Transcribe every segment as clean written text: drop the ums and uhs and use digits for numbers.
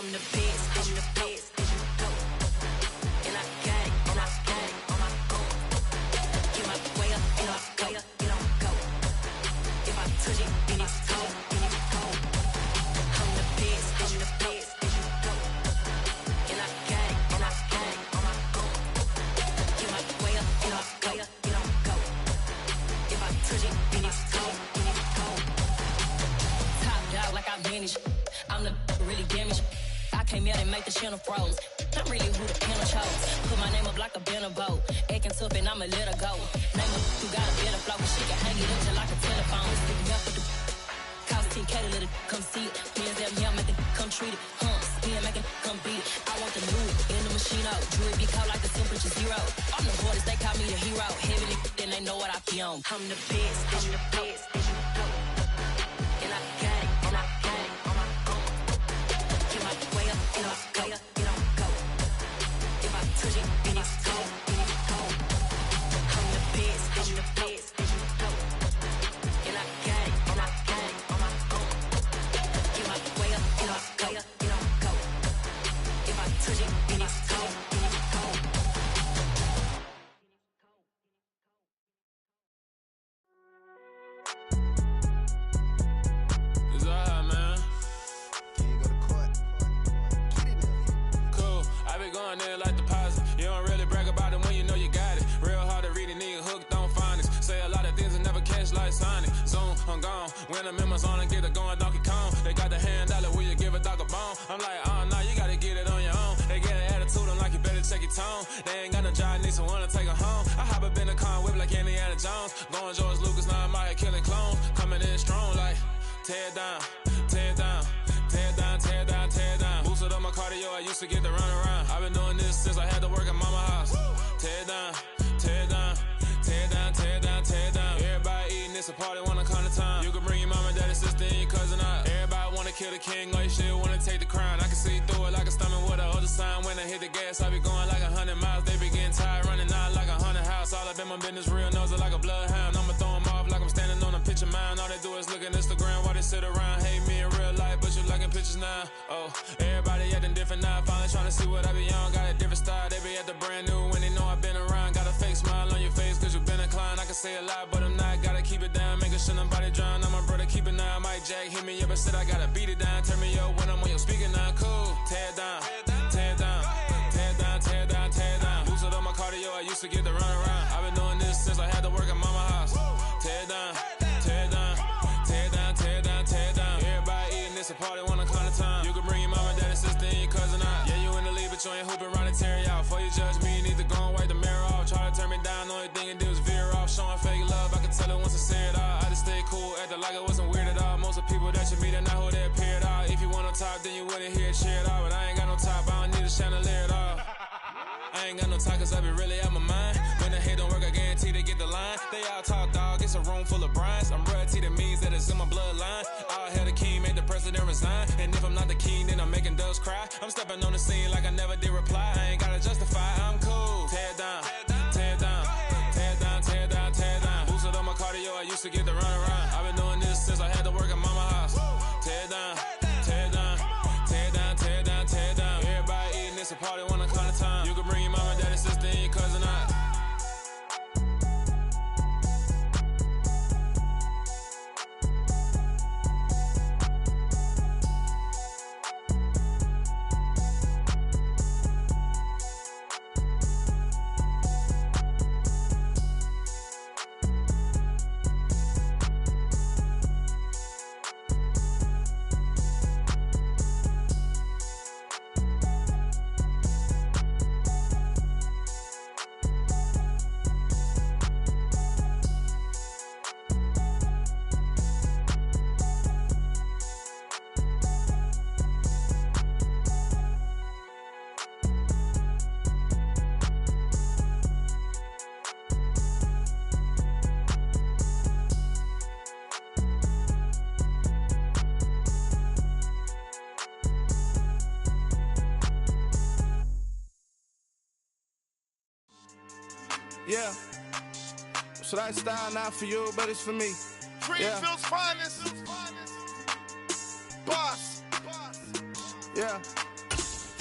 I'm the best, I'm the best, and you know. And I got it, and I got it on my own. Get my way up, and I go, you don't go. If I touch it, then it's cold, then it's cold. I'm the best, and you know. And I got it, and I got it on my own. Get my way up, and I go, you don't go. If I touch it, then it's cold, then it's cold. Top dog like I manage. I'm the really damaged. I came out and make the channel froze. I'm really who the panel chose. Put my name up like a banner boat. Acting tough and I'ma let her go. Name her who got a better flow. She can hang it up just like a telephone. Sticking up with the cost 10K to let it come see it. Hands down, yeah, make it come treat it. Spin, make it come beat it. I want the new in the machine out. Jewelry be cold like the temperature zero. I'm the hardest, they call me the hero. Heavy then they know what I be on. I'm the best, I'm the best, and you know. And I got it, and I got it on my own. Get my way up, and I go, you don't go. If I touch it, then it's cold, then it's cold. I'm the best, I'm the best, and you know. And I got it, and I got it on my own. Get my way up, and I go, you don't go. If I touch it, then it's cold, then it's cold. It's alright, man. Can you go to court? Get in there. Cool, I be going there like deposit. You don't really brag about it when you know you got it. Real hard to read a nigga hooked, don't find it. Say a lot of things and never catch like Sonic. Zoom, I'm gone. When I'm in my zone and get it going Donkey Kong. They got the $100, will you give a dog a bone? I'm like, oh no, you gotta get it on your own. They get an attitude, I'm like, you better check your tone. They ain't got no job, need someone to take her home. I hop up in the car and whip like Indiana Jones. Going George Lucas, now I'm out here killing clones. Coming in strong like, tear it down, tear it down. Tear down, tear down, tear down. Boosted up my cardio, I used to get to run around. I've been doing this since I had to work at mama house. Tear down, tear down, tear down, tear down, tear down. Everybody eating, it's a party, wanna come to time. You can bring your mama, daddy, sister, and your cousin out. Everybody wanna kill the king, or you still wanna take the crown. I can see through it like a stomach with a other sign. When I hit the gas, I be going like 100 miles. They be getting tired, running out like 100 house. All up in my business, real nose like a bloodhound. I'ma throw them off like I'm standing on a picture mound. All they do is look at Instagram while they sit around. Hate me in real life, but you liking pictures now. Oh, everybody acting different now. Finally trying to see what I be on. Got a different style, they be at the brand new when they know I've been around. Got a fake smile on your face cause you been inclined. I can say a lot, but I'm not. Gotta keep it down, making sure nobody drown. I'm my brother, keep it now. Mike Jack hit me up and said I gotta beat it down. Turn me up when I'm on your speaker now. Cool, tear down, tear down, tear down, tear down, tear down. Boosted up my cardio, I used to get to run around. I've been doing this since I had to work at mama house. Tear down, tear down, tear down, tear down, tear down. Everybody eating, it's a party, wanna come to time. You can bring your mama, daddy, sister, and your cousin out. Yeah, you in the lead, but you ain't hooping around and tear you out. Before you judge me, you need to go and wipe the mirror off. Try to turn me down, only thing it did was veer off. Showing fake love, I can tell it once I say it all. I just stay cool, acting like it wasn't weird at all. Most of the people that you meet are not who they appear at all. If you want on top, then you wouldn't hear it cheer at all. But I ain't got no top, I don't need a chandelier at all. I ain't got no talk cause I be really out my mind. When the head don't work, I guarantee they get the line. They all talk dog, it's a room full of brinds. I'm royalty, that means that it's in my bloodline. All hell the king, made the president resign. And if I'm not the king, then I'm making doves cry. I'm stepping on the scene like I never did reply. I ain't gotta justify, I'm cool. Tear down, tear down, tear down, tear down, tear down. Boosted up my cardio, I used to get to run around. I've been doing this since I had to work at mama house. Tear down, tear down, tear down, tear down, tear down. Everybody eating, it's a party, wanna come to time. You can bring your mama, daddy, sister, and your cousin out. Yeah. So that style not for you, but it's for me. Greenfield's finest. Boss. Yeah.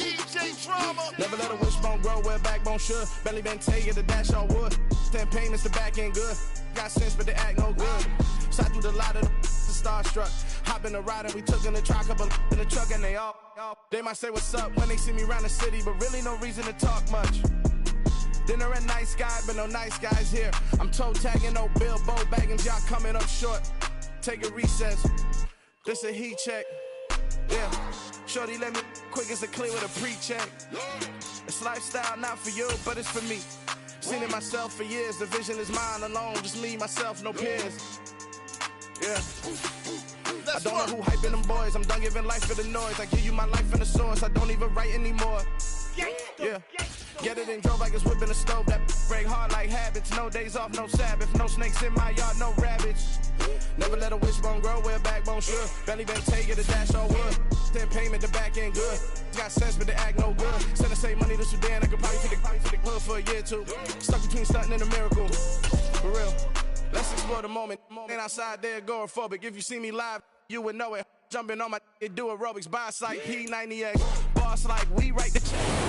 DJ Drama. Never let a wishbone grow where a backbone should. Belly been taken to dash all wood. 10 payments, the back ain't good. Got sense, but they act no good. Shot through the lot of the starstruck. Hop in the ride and we took in the truck, couple in the truck, and they might say what's up when they see me around the city, but really no reason to talk much. Dinner at nice guy, but no nice guys here. I'm toe tagging, no Bilbo baggins, y'all coming up short. Take a recess. This a heat check. Yeah. Shorty let me quick as a clear with a pre-check. It's lifestyle, not for you, but it's for me. Seen it myself for years. The vision is mine alone. Just me, myself, no peers. Yeah. I don't know who hyping them boys. I'm done giving life for the noise. I give you my life in the source. I don't even write anymore. Yeah. Get it and drove like it's whipping a stove. That break hard like habits. No days off, no Sabbath. No snakes in my yard, no rabbits. Never let a wishbone grow where a backbone should. Belly been taken to dash all wood. 10 payment, the back ain't good. Got sense, but they act no good. Send the same money to Sudan. I could probably take the hood for a year or two. Stuck between stunting and a miracle. For real. Let's explore the moment. Ain't outside there agoraphobic. If you see me live, you would know it. Jumping on my do aerobics. Buy site P90X. Boss like we right there.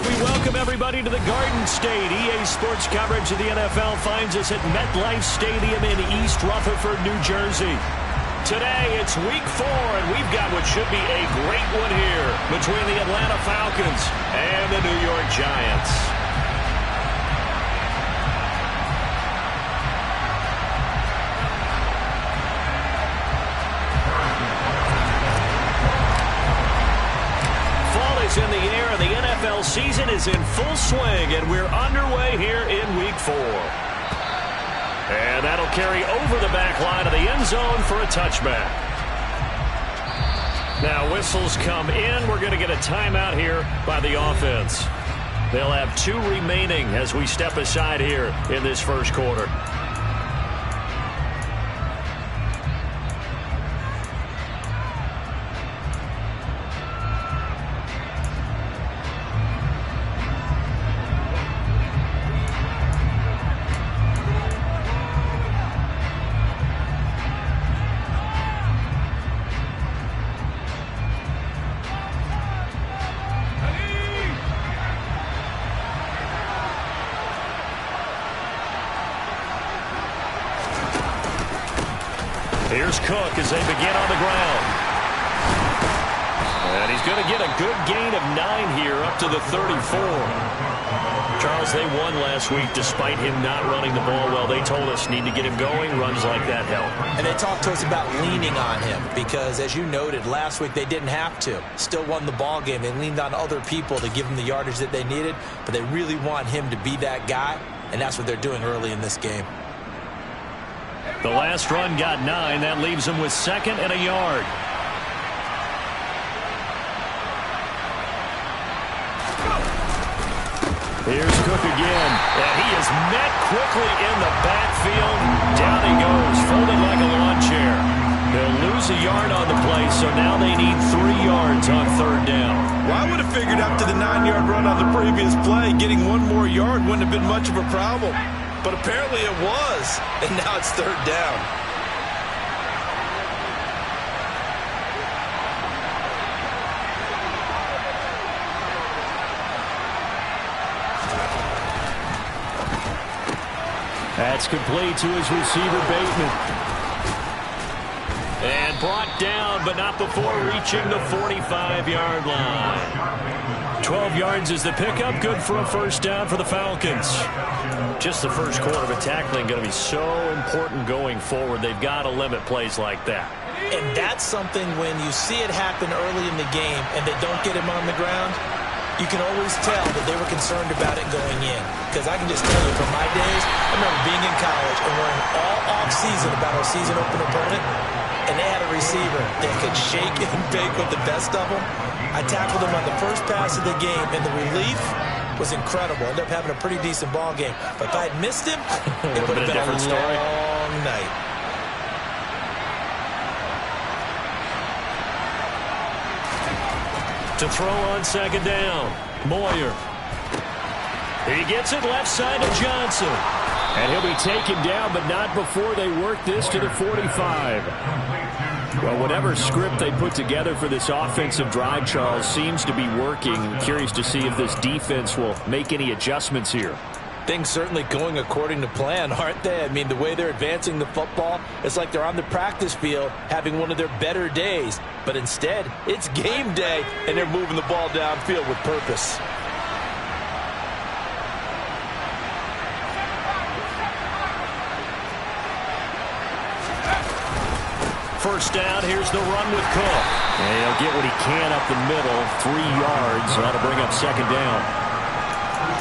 We welcome everybody to the Garden State. EA Sports coverage of the NFL finds us at MetLife Stadium in East Rutherford, New Jersey. Today, it's week 4, and we've got what should be a great one here between the Atlanta Falcons and the New York Giants. In the air, and the NFL season is in full swing, and we're underway here in week 4. And that'll carry over the back line of the end zone for a touchback. Now whistles come in. We're going to get a timeout here by the offense. They'll have 2 remaining as we step aside here in this first quarter. Here's Cook as they begin on the ground. And he's going to get a good gain of 9 here up to the 34. Charles, they won last week despite him not running the ball well. They told us need to get him going. Runs like that help. And they talked to us about leaning on him because, as you noted, last week they didn't have to. Still won the ball game. They leaned on other people to give them the yardage that they needed, but they really want him to be that guy, and that's what they're doing early in this game. The last run got 9. That leaves him with 2nd and a yard. Here's Cook again. And he is met quickly in the backfield. Down he goes, folded like a lawn chair. They'll lose a yard on the play, so now they need 3 yards on 3rd down. Well, I would have figured after the 9-yard run on the previous play, getting 1 more yard wouldn't have been much of a problem. But apparently it was, and now it's 3rd down. That's complete to his receiver, Bateman. And brought down, but not before reaching the 45-yard line. 12 yards is the pickup. Good for a 1st down for the Falcons. Just the first quarter of tackling going to be so important going forward. They've got to limit plays like that. And that's something when you see it happen early in the game and they don't get him on the ground, you can always tell that they were concerned about it going in. Because I can just tell you from my days, I remember being in college and worrying all off-season about our season open opponent, and they had a receiver that could shake and bake with the best of them. I tackled him on the first pass of the game, and the relief was incredible. Ended up having a pretty decent ball game. But if I had missed him, it would have been a long night. To throw on 2nd down, Moyer. He gets it left side to Johnson. And he'll be taken down, but not before they work this to the 45. Well, whatever script they put together for this offensive drive, Charles, seems to be working. I'm curious to see if this defense will make any adjustments here. Things certainly going according to plan, aren't they? I mean, the way they're advancing the football, it's like they're on the practice field having one of their better days. But instead, it's game day, and they're moving the ball downfield with purpose. First down, here's the run with Cook. And he'll get what he can up the middle, 3 yards. That'll bring up second down.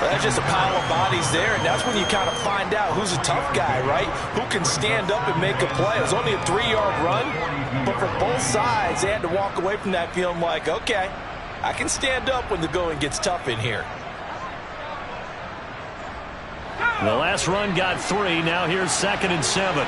That's just a pile of bodies there, and that's when you kind of find out who's a tough guy, right? Who can stand up and make a play. It was only a 3-yard run, but for both sides, they had to walk away from that feeling like, okay, I can stand up when the going gets tough in here. The last run got 3. Now here's 2nd and 7.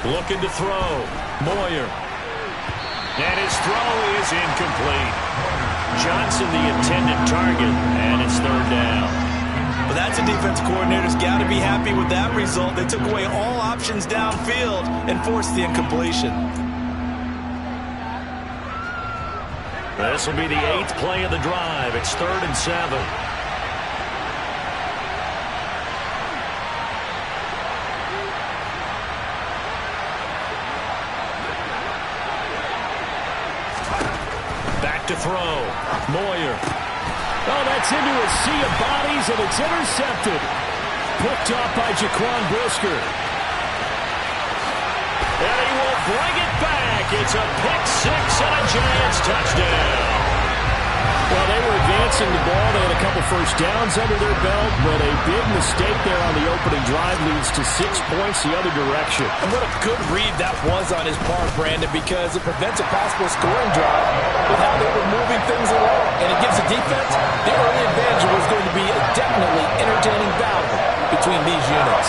Looking to throw. Moyer. And his throw is incomplete. Johnson the intended target, and it's 3rd down. Well, that's a defense coordinator's got to be happy with that result. They took away all options downfield and forced the incompletion. This will be the 8th play of the drive. It's 3rd and 7. To throw. Moyer. Oh, that's into a sea of bodies, and it's intercepted. Picked off by Jaquan Brisker. And he will bring it back. It's a pick 6 and a Giants touchdown. Well, they were advancing the ball. They had a couple first downs under their belt, but a big mistake there on the opening drive leads to 6 points the other direction. And what a good read that was on his part, Brandon, because it prevents a possible scoring drive with how they were moving things along. And it gives the defense the early advantage was going to be a definitely entertaining battle between these units.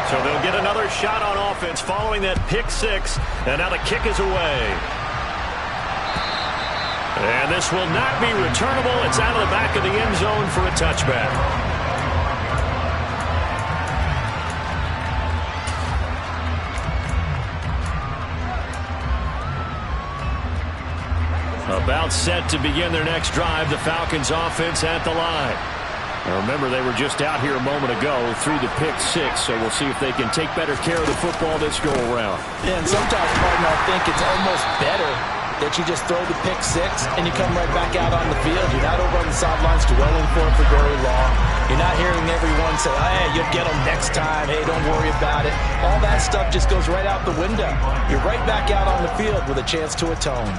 So they'll get another shot on offense following that pick 6, and now the kick is away. And this will not be returnable. It's out of the back of the end zone for a touchback. About set to begin their next drive, the Falcons offense at the line. Now remember, they were just out here a moment ago through the pick 6, so we'll see if they can take better care of the football this go-around. Yeah, and sometimes, partner, I think it's almost better that you just throw the pick 6 and you come right back out on the field. You're not over on the sidelines dwelling for it for very long. You're not hearing everyone say, hey, you'll get them next time. Hey, don't worry about it. All that stuff just goes right out the window. You're right back out on the field with a chance to atone.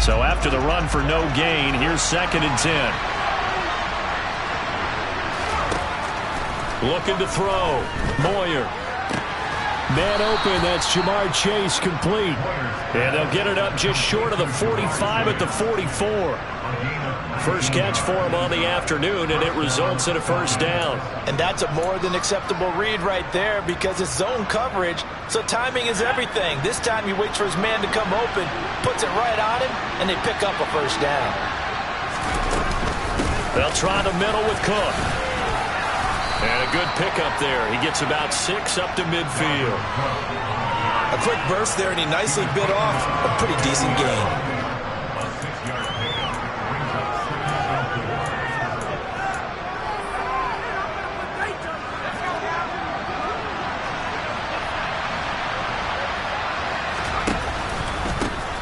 So after the run for no gain, here's 2nd and 10. Looking to throw. Moyer. Man open, that's Jamar Chase complete. And they'll get it up just short of the 45 at the 44. First catch for him on the afternoon, and it results in a first down. And that's a more than acceptable read right there because it's zone coverage, so timing is everything. This time he waits for his man to come open, puts it right on him, and they pick up a first down. They'll try the middle with Cook. And a good pickup there. He gets about 6 up to midfield. A quick burst there, and he nicely bit off a pretty decent gain.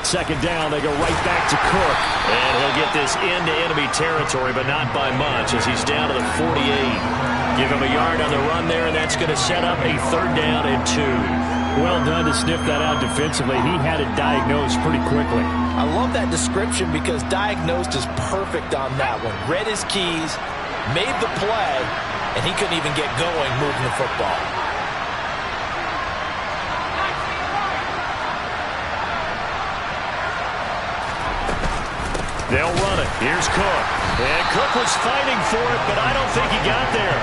Second down, they go right back to Cook. And he'll get this into enemy territory, but not by much as he's down to the 48. Give him a yard on the run there, and that's going to set up a 3rd down and 2. Well done to sniff that out defensively. He had it diagnosed pretty quickly. I love that description because diagnosed is perfect on that one. Read his keys, made the play, and he couldn't even get going moving the football. They'll run it. Here's Cook. And Cook was fighting for it, but I don't think he got there.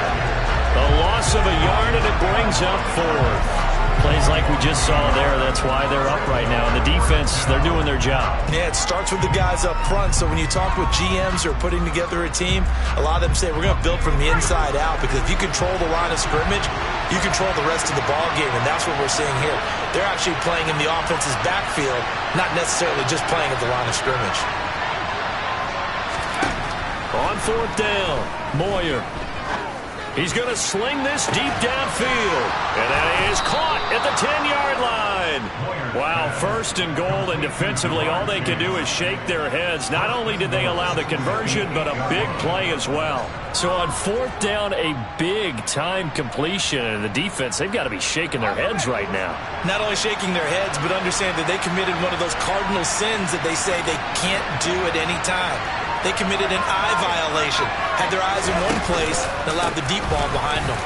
A loss of a yard, and it brings up 4th. Plays like we just saw there. That's why they're up right now. And the defense, they're doing their job. Yeah, it starts with the guys up front. So when you talk with GMs who are putting together a team, a lot of them say we're going to build from the inside out, because if you control the line of scrimmage, you control the rest of the ball game, and that's what we're seeing here. They're actually playing in the offense's backfield, not necessarily just playing at the line of scrimmage. On fourth down, Moyer. He's going to sling this deep downfield. And that is caught at the 10-yard line. Wow, first and goal, and defensively all they can do is shake their heads. Not only did they allow the conversion, but a big play as well. So on fourth down, a big-time completion. And the defense, they've got to be shaking their heads right now. Not only shaking their heads, but understand that they committed one of those cardinal sins that they say they can't do at any time. They committed an eye violation, had their eyes in one place, and allowed the deep ball behind them.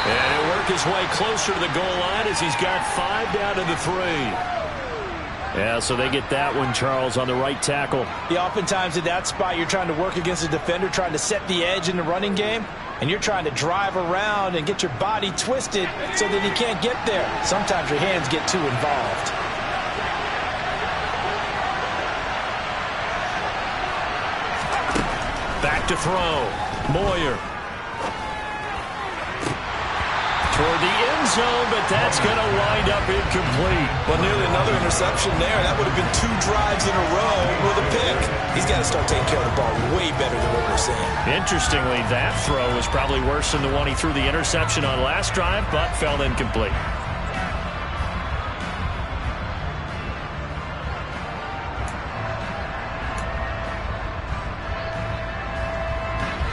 And he'll work his way closer to the goal line as he's got 5 down to the 3. Yeah, so they get that one, Charles, on the right tackle. Yeah, oftentimes at that spot, you're trying to work against a defender, trying to set the edge in the running game, and you're trying to drive around and get your body twisted so that he can't get there. Sometimes your hands get too involved. Back to throw. Moyer. Toward the end zone, but that's going to wind up incomplete. Well, nearly another interception there. That would have been 2 drives in a row with a pick. He's got to start taking care of the ball way better than what we're seeing. Interestingly, that throw was probably worse than the one he threw the interception on last drive, but fell incomplete.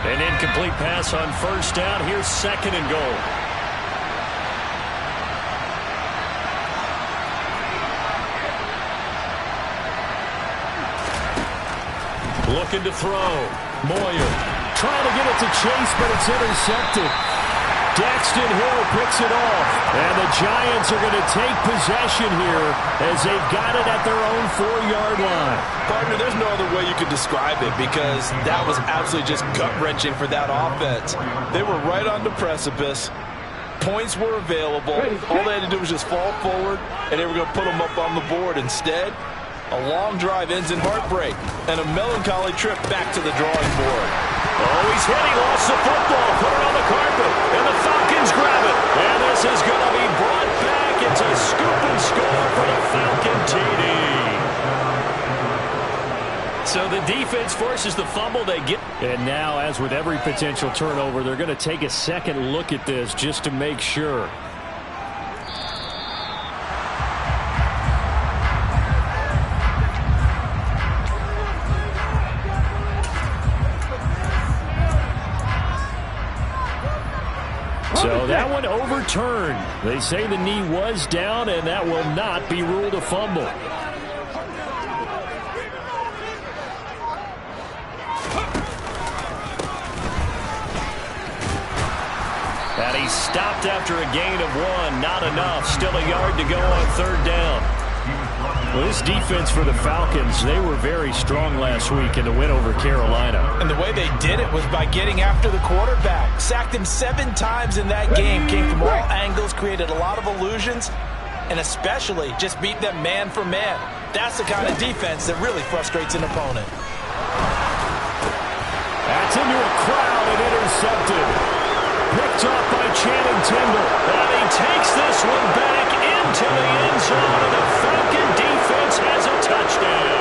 An incomplete pass on first down. Here's second and goal. Looking to throw. Moyer trying to get it to Chase, but it's intercepted. Daxton Hill picks it off. And the Giants are going to take possession here as they've got it at their own 4-yard line. Partner, there's no other way you could describe it, because that was absolutely just gut-wrenching for that offense. They were right on the precipice. Points were available. All they had to do was just fall forward, and they were going to put them up on the board. Instead, a long drive ends in heartbreak and a melancholy trip back to the drawing board. Oh, he's hit. He lost the football. Put it on the carpet. And the Falcons grab it. And this is going to be brought back. It's a scoop and score for the Falcon TD. So the defense forces the fumble. They get. And now, as with every potential turnover, they're going to take a second look at this just to make sure. So that one overturned. They say the knee was down, and that will not be ruled a fumble. And he stopped after a gain of 1. Not enough. Still a yard to go on third down. Well, this defense for the Falcons, they were very strong last week in the win over Carolina. And the way they did it was by getting after the quarterback. Sacked him 7 times in that game. Came from all angles, created a lot of illusions, and especially just beat them man for man. That's the kind of defense that really frustrates an opponent. That's into a crowd and intercepted. Picked off by Channing Tindall. And he takes this one back into the end zone, and the Falcon defense has a touchdown.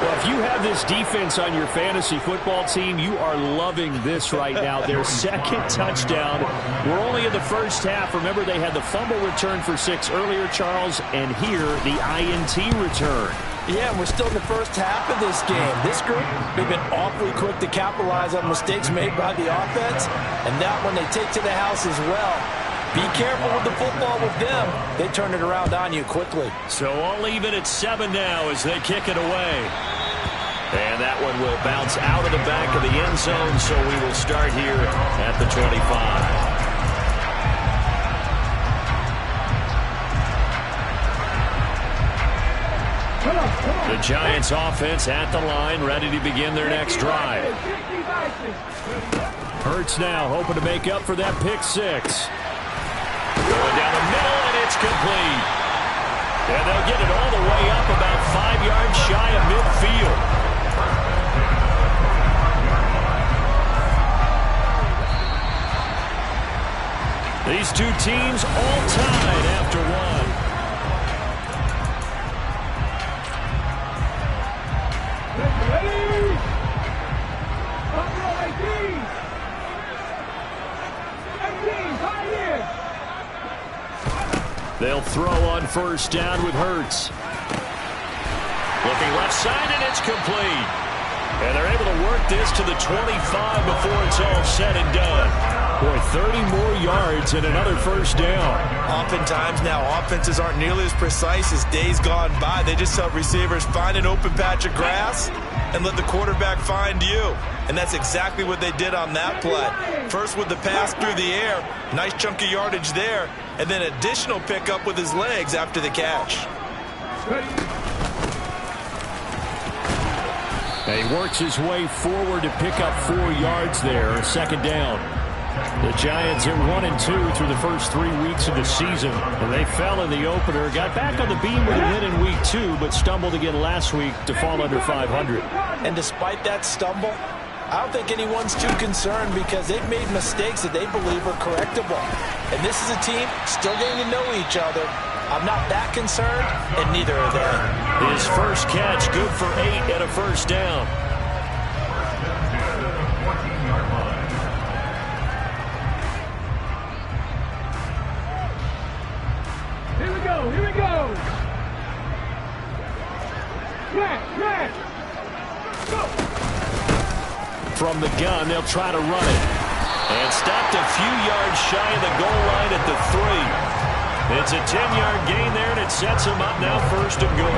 Well, if you have this defense on your fantasy football team, you are loving this right now. Their second touchdown. We're only in the first half. Remember, they had the fumble return for 6 earlier, Charles, and here the INT return. Yeah, and we're still in the first half of this game. This group, they've been awfully quick to capitalize on mistakes made by the offense, and that one they take to the house as well. Be careful with the football with them. They turn it around on you quickly. So all even at 7 now as they kick it away. And that one will bounce out of the back of the end zone, so we will start here at the 25. The Giants offense at the line, ready to begin their next drive. Hurts now hoping to make up for that pick six. Going down the middle, and it's complete. And they'll get it all the way up about 5 yards shy of midfield. These two teams all tied after one. They'll throw on first down with Hurts. Looking left side, and it's complete. And they're able to work this to the 25 before it's all said and done. Boy, 30 more yards and another first down. Oftentimes now, offenses aren't nearly as precise as days gone by. They just help receivers find an open patch of grass and let the quarterback find you. And that's exactly what they did on that play. First with the pass through the air, nice chunk of yardage there, and then additional pickup with his legs after the catch. He works his way forward to pick up 4 yards there, second down. The Giants are 1-2 through the first 3 weeks of the season, and they fell in the opener, got back on the beam with a win in week 2, but stumbled again last week to fall under 500. And despite that stumble, I don't think anyone's too concerned because they've made mistakes that they believe are correctable. And this is a team still getting to know each other. I'm not that concerned, and neither are they. His first catch, good for 8 and a first down. Here we go, here we go. Flash, go. From the gun, they'll try to run it. And stopped a few yards shy of the goal line at the 3. It's a 10-yard gain there, and it sets him up now first and goal.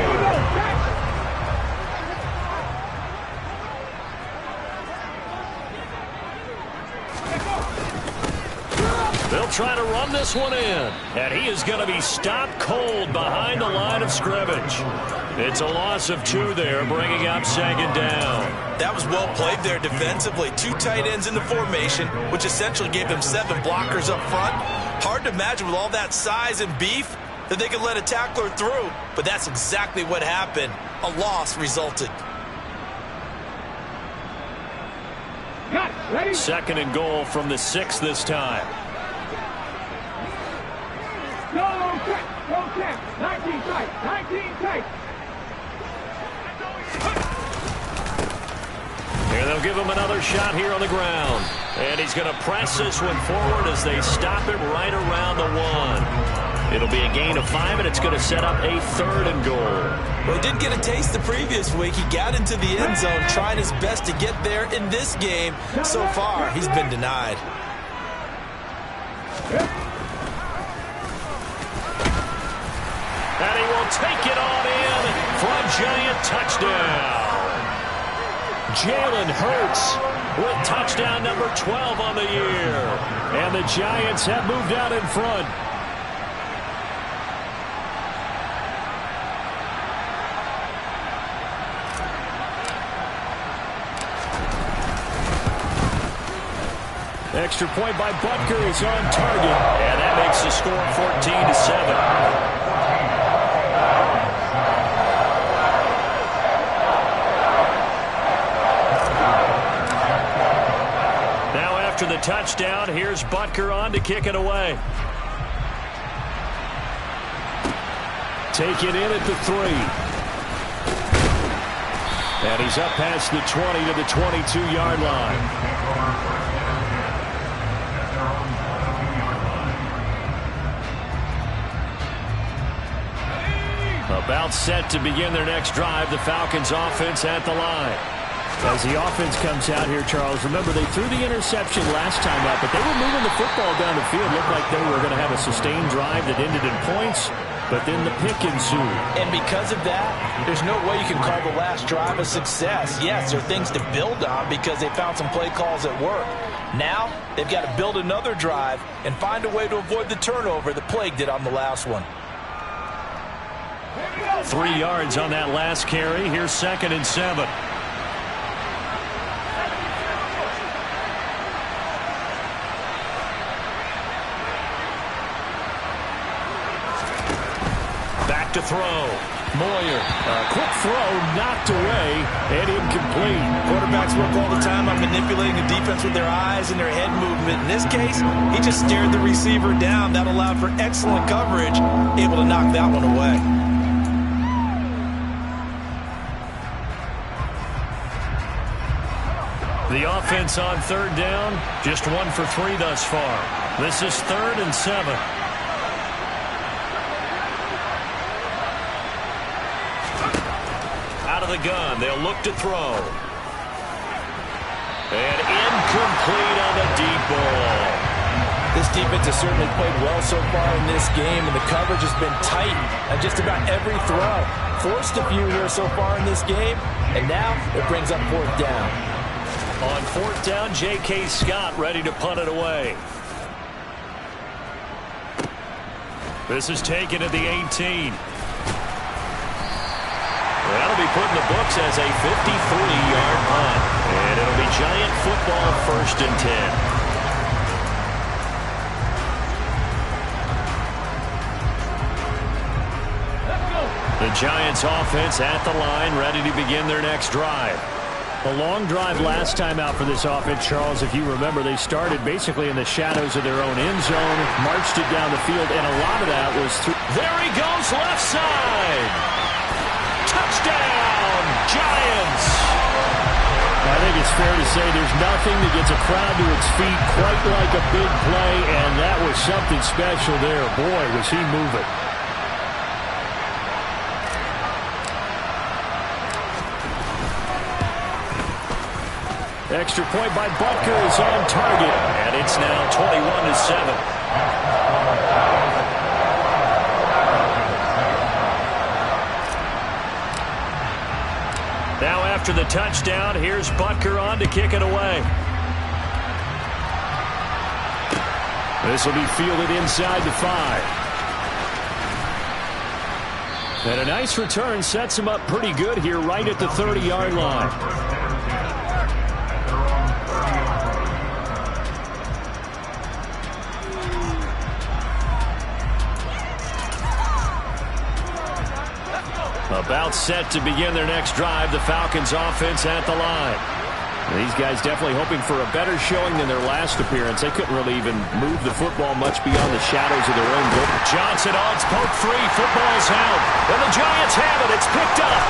They'll try to run this one in, and he is going to be stopped cold behind the line of scrimmage. It's a loss of 2 there, bringing up second down. That was well played there defensively. 2 tight ends in the formation, which essentially gave them 7 blockers up front. Hard to imagine with all that size and beef that they could let a tackler through, but that's exactly what happened. A loss resulted. Second and goal from the 6 this time. Go check, 19 tight. Here they'll give him another shot here on the ground. And he's going to press this one forward as they stop it right around the 1. It'll be a gain of 5, and it's going to set up a third and goal. Well, he didn't get a taste the previous week. He got into the end zone, trying his best to get there in this game. So far, he's been denied. And he will take it on in for a Giant touchdown. Jalen Hurts with touchdown number 12 on the year. And the Giants have moved out in front. Extra point by Butker is on target. And that makes the score 14-7. After the touchdown, here's Butker on to kick it away. Take it in at the 3. And he's up past the 20 to the 22-yard line. About set to begin their next drive, the Falcons offense at the line. As the offense comes out here, Charles, remember they threw the interception last time out, but they were moving the football down the field. Looked like they were going to have a sustained drive that ended in points, but then the pick ensued. And because of that, there's no way you can call the last drive a success. Yes, there are things to build on because they found some play calls that work. Now, they've got to build another drive and find a way to avoid the turnover that plagued it on the last one. 3 yards on that last carry. Here's second and 7. back to throw. Moyer. Quick throw, knocked away, and incomplete. Quarterbacks work all the time on manipulating the defense with their eyes and their head movement. In this case, he just stared the receiver down. That allowed for excellent coverage, able to knock that one away. The offense on third down, just 1 for 3 thus far. This is 3rd and 7. Out of the gun, they'll look to throw. And incomplete on the deep ball. This defense has certainly played well so far in this game, and the coverage has been tight on just about every throw. Forced a few here so far in this game, and now it brings up 4th down. On 4th down, J.K. Scott ready to punt it away. This is taken at the 18. That'll be put in the books as a 53-yard punt. And it'll be Giant football, 1st and 10. The Giants offense at the line, ready to begin their next drive. A long drive last time out for this offense, Charles. If you remember, they started basically in the shadows of their own end zone, marched it down the field, and a lot of that was through. There he goes, left side. Touchdown, Giants. I think it's fair to say there's nothing that gets a crowd to its feet quite like a big play, and that was something special there. Boy, was he moving. Extra point by Butker is on target, and it's now 21-7. Now after the touchdown, here's Butker on to kick it away. This will be fielded inside the 5. And a nice return sets him up pretty good here right at the 30-yard line. About set to begin their next drive, the Falcons offense at the line. These guys definitely hoping for a better showing than their last appearance. They couldn't really even move the football much beyond the shadows of their own goal. Johnson odds poke free. Football's out. And the Giants have it. It's picked up.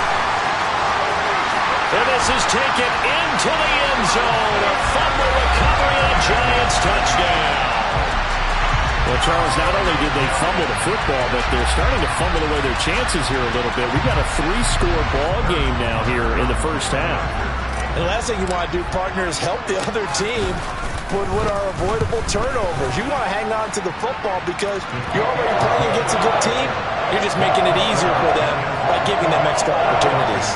And this is taken into the end zone. A fumble recovery and a Giants touchdown. Well, Charles, not only did they fumble the football, but they're starting to fumble away their chances here a little bit. We've got a 3-score ball game now here in the first half. And the last thing you want to do, partner, is help the other team with what are avoidable turnovers. You want to hang on to the football because you're already playing against a good team. You're just making it easier for them by giving them extra opportunities.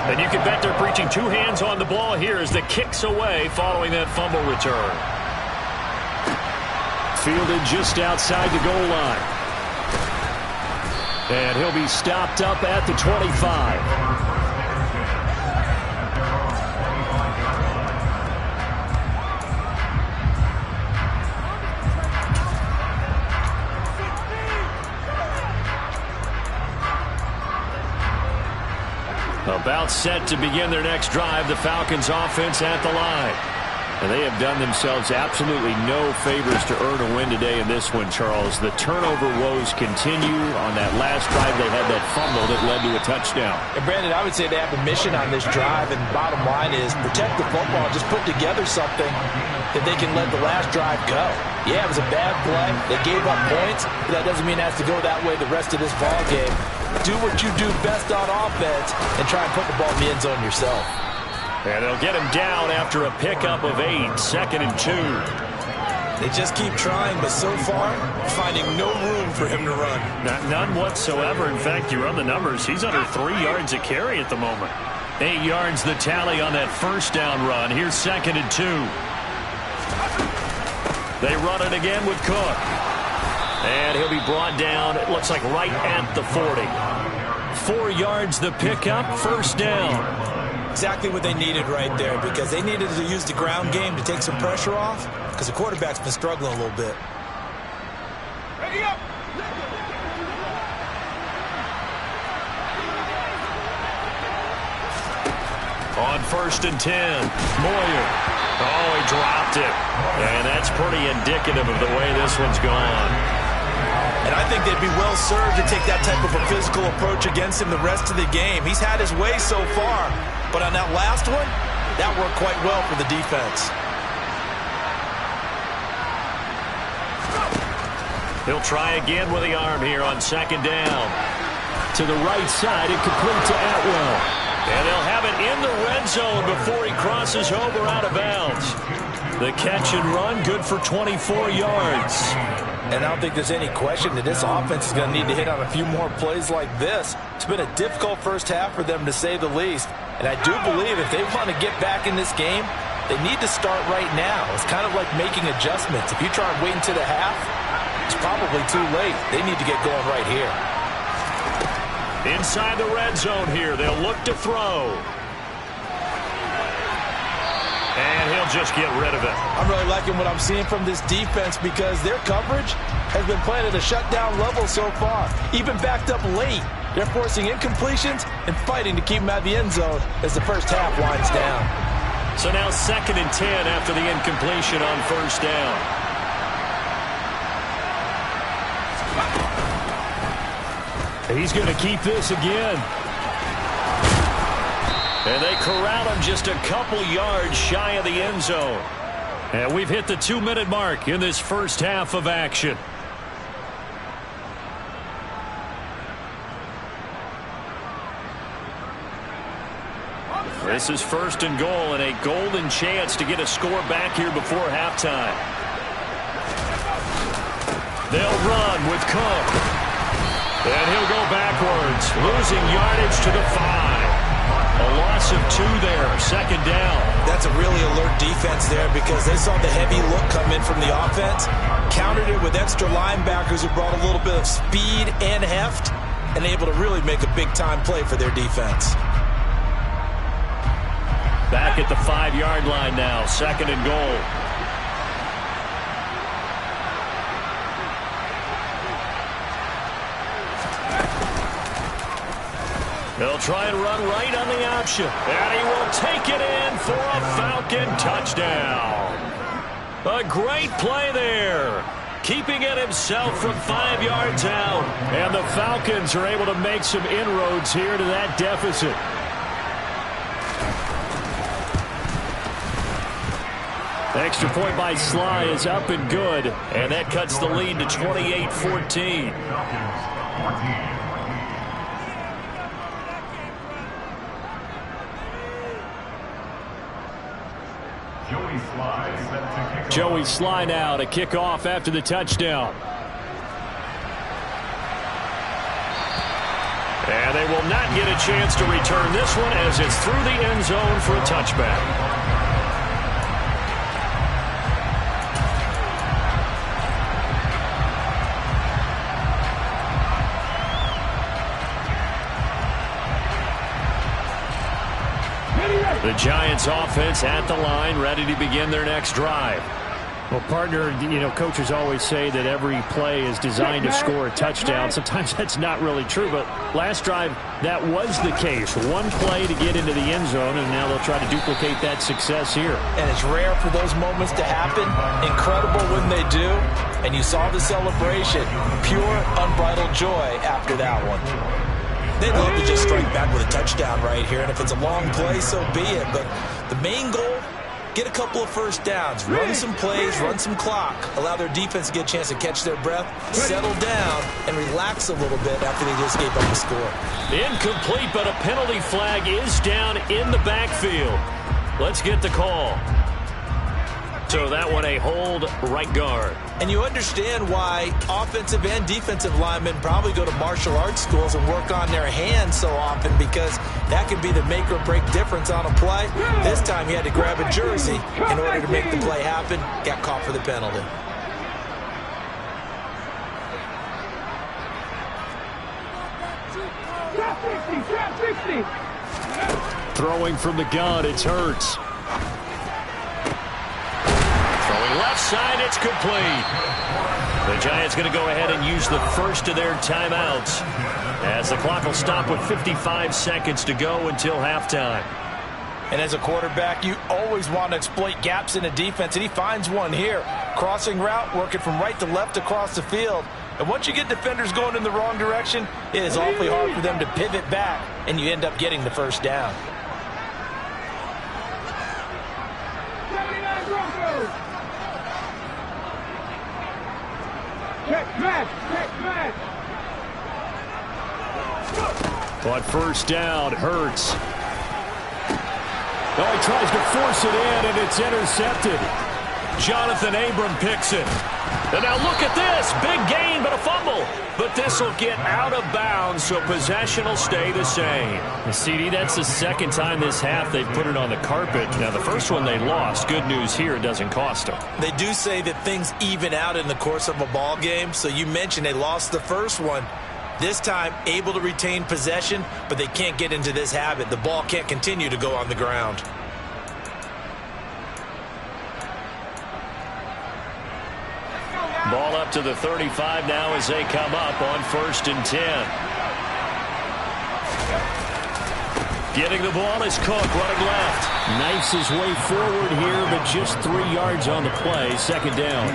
And you can bet they're preaching 2 hands on the ball here as the kick's away following that fumble return. Fielded just outside the goal line. And he'll be stopped up at the 25. About set to begin their next drive, the Falcons offense at the line. And they have done themselves absolutely no favors to earn a win today in this one, Charles. The turnover woes continue. On that last drive, they had that fumble that led to a touchdown. And Brandon, I would say they have a mission on this drive, and bottom line is protect the football. Just put together something that they can let the last drive go. Yeah, it was a bad play. They gave up points, but that doesn't mean it has to go that way the rest of this ball game. Do what you do best on offense and try and put the ball in the end zone yourself. And they'll get him down after a pickup of 8, 2nd and 2. They just keep trying, but so far, finding no room for him to run. None whatsoever. In fact, you run the numbers. He's under 3 yards a carry at the moment. 8 yards the tally on that first down run. Here's 2nd and 2. They run it again with Cook. And he'll be brought down, it looks like right at the 40. 4 yards the pickup, first down. Exactly what they needed right there, because they needed to use the ground game to take some pressure off, because the quarterback's been struggling a little bit. Ready up! On 1st and 10, Moyer. Oh, he dropped it. And that's pretty indicative of the way this one's gone. And I think they'd be well served to take that type of a physical approach against him the rest of the game. He's had his way so far, but on that last one, that worked quite well for the defense. He'll try again with the arm here on 2nd down. To the right side, incomplete to Atwell. And they'll have it in the red zone before he crosses over out of bounds. The catch and run, good for 24 yards. And I don't think there's any question that this offense is going to need to hit on a few more plays like this. It's been a difficult first half for them, to say the least. And I do believe if they want to get back in this game, they need to start right now. It's kind of like making adjustments. If you try and wait until the half, it's probably too late. They need to get going right here. Inside the red zone here, they'll look to throw. And he'll just get rid of it. I'm really liking what I'm seeing from this defense because their coverage has been playing at a shutdown level so far. Even backed up late, they're forcing incompletions and fighting to keep them out of the end zone as the first half winds down. So now 2nd and 10 after the incompletion on 1st down. He's going to keep this again. And they corral him just a couple yards shy of the end zone. And we've hit the 2-minute mark in this first half of action. This is 1st and goal and a golden chance to get a score back here before halftime. They'll run with Cook. And he'll go backwards, losing yardage to the 5. A loss of 2 there, 2nd down. That's a really alert defense there because they saw the heavy look come in from the offense, countered it with extra linebackers who brought a little bit of speed and heft, and able to really make a big-time play for their defense. Back at the 5-yard line now, 2nd and goal. They'll try and run right on the option. And he will take it in for a Falcon touchdown. A great play there. Keeping it himself from 5 yards out. And the Falcons are able to make some inroads here to that deficit. Extra point by Sly is up and good. And that cuts the lead to 28-14. Joey Sly now to kick off after the touchdown. And they will not get a chance to return this one as it's through the end zone for a touchback. The Giants offense at the line, ready to begin their next drive. Well, partner, coaches always say that every play is designed to score a touchdown. Sometimes that's not really true, but last drive, that was the case. One play to get into the end zone, and now they'll try to duplicate that success here. And it's rare for those moments to happen. Incredible when they do. And you saw the celebration. Pure, unbridled joy after that one. They'd love to just strike back with a touchdown right here, and if it's a long play, so be it. But the main goal, get a couple of first downs, run some plays, run some clock, allow their defense to get a chance to catch their breath, settle down, and relax a little bit after they just gave up the score. Incomplete, but a penalty flag is down in the backfield. Let's get the call. So that one a hold right guard. And you understand why offensive and defensive linemen probably go to martial arts schools and work on their hands so often, because that can be the make or break difference on a play. This time he had to grab a jersey in order to make the play happen. Got caught for the penalty. Throwing from the gun, it's Hurts. Left side, it's complete. The Giants going to go ahead and use the first of their timeouts as the clock will stop with 55 seconds to go until halftime. And as a quarterback, you always want to exploit gaps in a defense, and he finds one here. Crossing route, working from right to left across the field. And once you get defenders going in the wrong direction, it is awfully hard for them to pivot back, and you end up getting the first down. 79 Broncos. Check match. On first down, Hurts. Oh, he tries to force it in, and it's intercepted. Jonathan Abram picks it. And now look at this. Big gain, but a fumble. But this will get out of bounds, so possession will stay the same. CD, that's the second time this half they've put it on the carpet. Now, the first one they lost. Good news here, it doesn't cost them. They do say that things even out in the course of a ball game. So you mentioned they lost the first one. This time, able to retain possession, but they can't get into this habit. The ball can't continue to go on the ground. Ball up to the 35 now as they come up on 1st and 10. Getting the ball is Cook, running left. Knifes his way forward here, but just 3 yards on the play. 2nd down.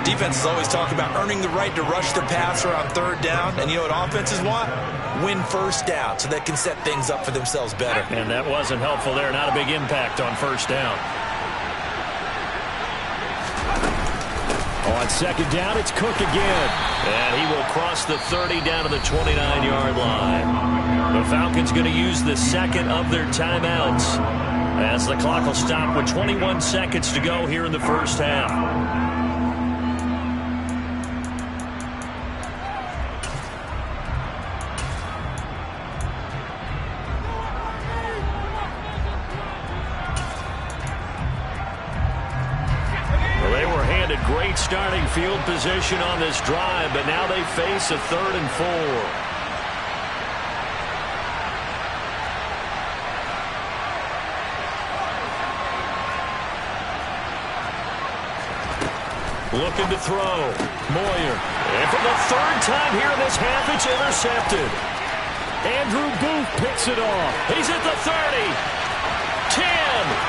Defense is always talking about earning the right to rush the passer on 3rd down. And you know what offenses want? Win first down so they can set things up for themselves better. And that wasn't helpful there. Not a big impact on 1st down. On 2nd down, it's Cook again. And he will cross the 30 down to the 29-yard line. The Falcons going to use the 2nd of their timeouts as the clock will stop with 21 seconds to go here in the 1st half. Great starting field position on this drive, but now they face a 3rd and 4. Looking to throw. Moyer. And for the 3rd time here in this half, it's intercepted. Andrew Booth picks it off. He's at the 30. 10,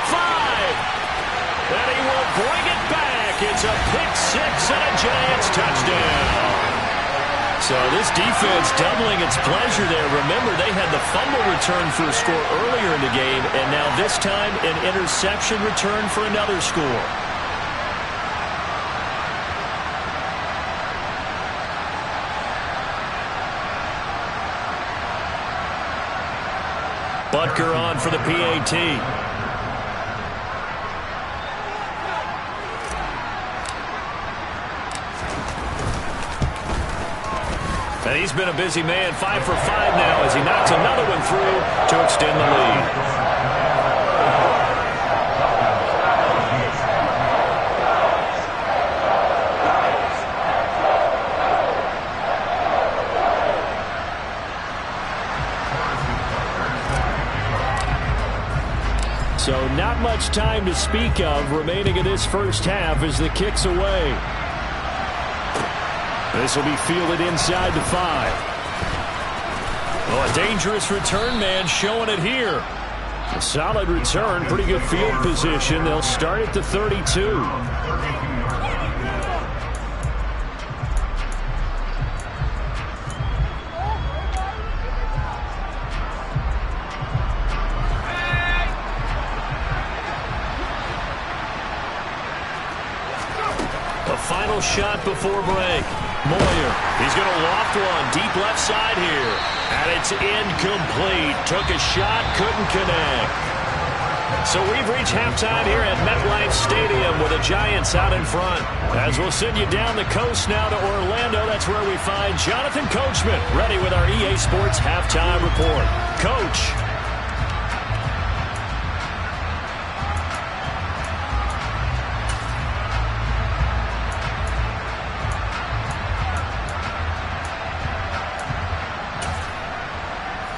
5. And he will bring it back. It's a pick 6 and a Giants touchdown. So this defense doubling its pleasure there. Remember, they had the fumble return for a score earlier in the game, and now this time an interception return for another score. Butker on for the PAT. And he's been a busy man, 5 for 5 now as he knocks another one through to extend the lead. So not much time to speak of remaining in this 1st half as the kick's away. This will be fielded inside the 5. Well, a dangerous return man showing it here. A solid return, pretty good field position. They'll start at the 32. The final shot before break. Moyer, he's going to loft one deep left side here. And it's incomplete. Took a shot, couldn't connect. So we've reached halftime here at MetLife Stadium with the Giants out in front. As we'll send you down the coast now to Orlando, that's where we find Jonathan Coachman ready with our EA Sports Halftime Report. Coach.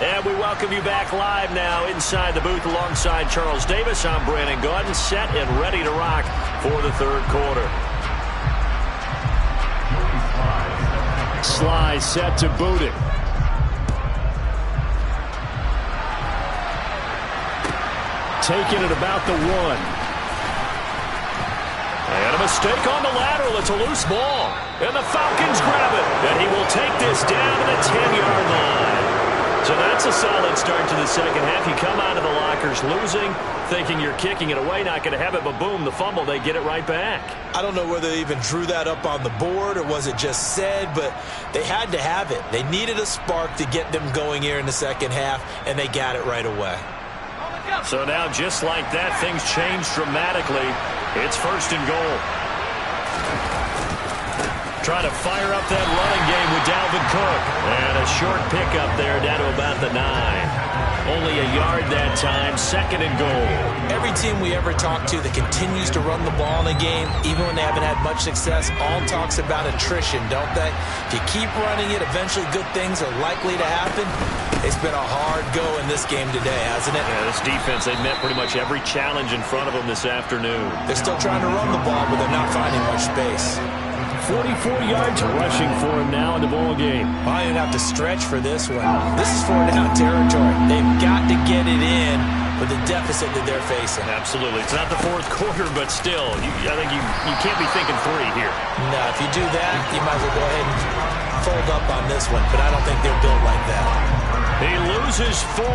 And we welcome you back live now inside the booth alongside Charles Davis. I'm Brandon Gaudin, set and ready to rock for the 3rd quarter. Sly set to boot it. taken at about the 1. And a mistake on the lateral. It's a loose ball. And the Falcons grab it. And he will take this down to the 10-yard line. So that's a solid start to the second half. You come out of the lockers losing, thinking you're kicking it away, not going to have it, but boom, the fumble, they get it right back. I don't know whether they even drew that up on the board or was it just said, but they had to have it. They needed a spark to get them going here in the second half, and they got it right away. So now, just like that, things change dramatically. It's 1st and goal. Trying to fire up that running game with Dalvin Cook. And a short pickup there down to about the 9. Only a yard that time, 2nd and goal. Every team we ever talk to that continues to run the ball in a game, even when they haven't had much success, all talks about attrition, don't they? If you keep running it, eventually good things are likely to happen. It's been a hard go in this game today, hasn't it? Yeah, this defense, they've met pretty much every challenge in front of them this afternoon. They're still trying to run the ball, but they're not finding much space. 44 yards rushing for him now in the ball game. I don't have to stretch for this one. This is 4-down territory. They've got to get it in with the deficit that they're facing. Absolutely. It's not the 4th quarter, but still, I think you can't be thinking 3 here. No, if you do that, you might as well go ahead and fold up on this one, but I don't think they're built like that. He loses 4,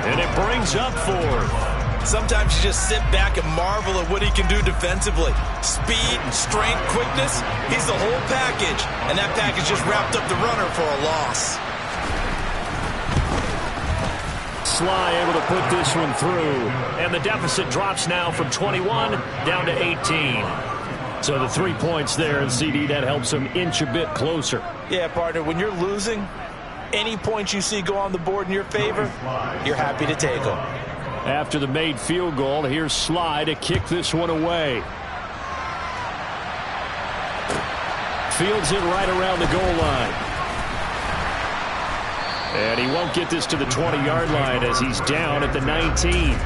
and it brings up 4th. Sometimes you just sit back and marvel at what he can do defensively. Speed, strength, quickness, he's the whole package. And that package just wrapped up the runner for a loss. Sly able to put this one through. And the deficit drops now from 21 down to 18. So the 3 points there, and CD, that helps him inch a bit closer. Yeah, partner, when you're losing, any points you see go on the board in your favor, you're happy to take them. After the made field goal, here's Sly to kick this one away. Fields it right around the goal line. And he won't get this to the 20-yard line as he's down at the 19.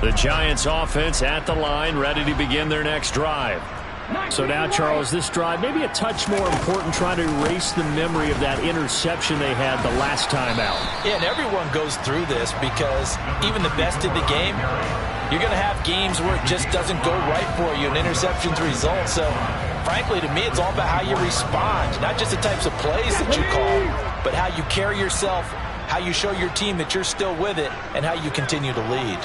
The Giants offense at the line, ready to begin their next drive. So now, Charles, this drive maybe a touch more important, trying to erase the memory of that interception they had the last time out. Yeah, and everyone goes through this because even the best in the game, you're going to have games where it just doesn't go right for you, and interceptions result. So, frankly, to me, it's all about how you respond, not just the types of plays that you call, but how you carry yourself, how you show your team that you're still with it, and how you continue to lead.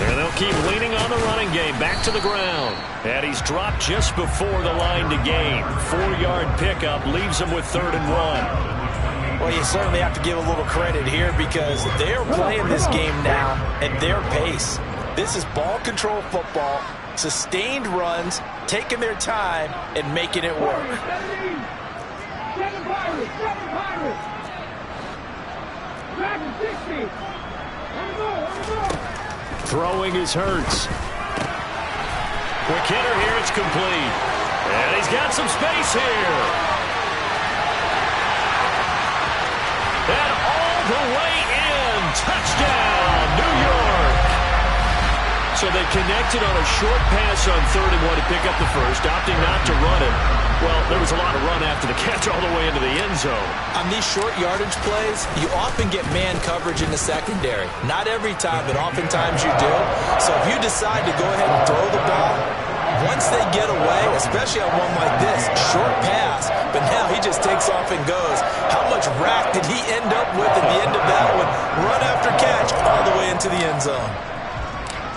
And they'll keep leaning on the running game. Back to the ground. And he's dropped just before the line to gain. 4-yard pickup leaves him with 3rd and 1. Well, you certainly have to give a little credit here because they're playing this game now at their pace. This is ball control football, sustained runs, taking their time, and making it work. Throwing is Hurts. Quick hitter here, it's complete. And he's got some space here. And all the way in. Touchdown, New York. So they connected on a short pass on 3rd and 1 to pick up the first, opting not to run it. Well, there was a lot of run after the catch all the way into the end zone. On these short yardage plays, you often get man coverage in the secondary. Not every time, but oftentimes you do. So if you decide to go ahead and throw the ball, once they get away, especially on one like this, short pass, but now he just takes off and goes. How much rack did he end up with at the end of that one? Run after catch all the way into the end zone.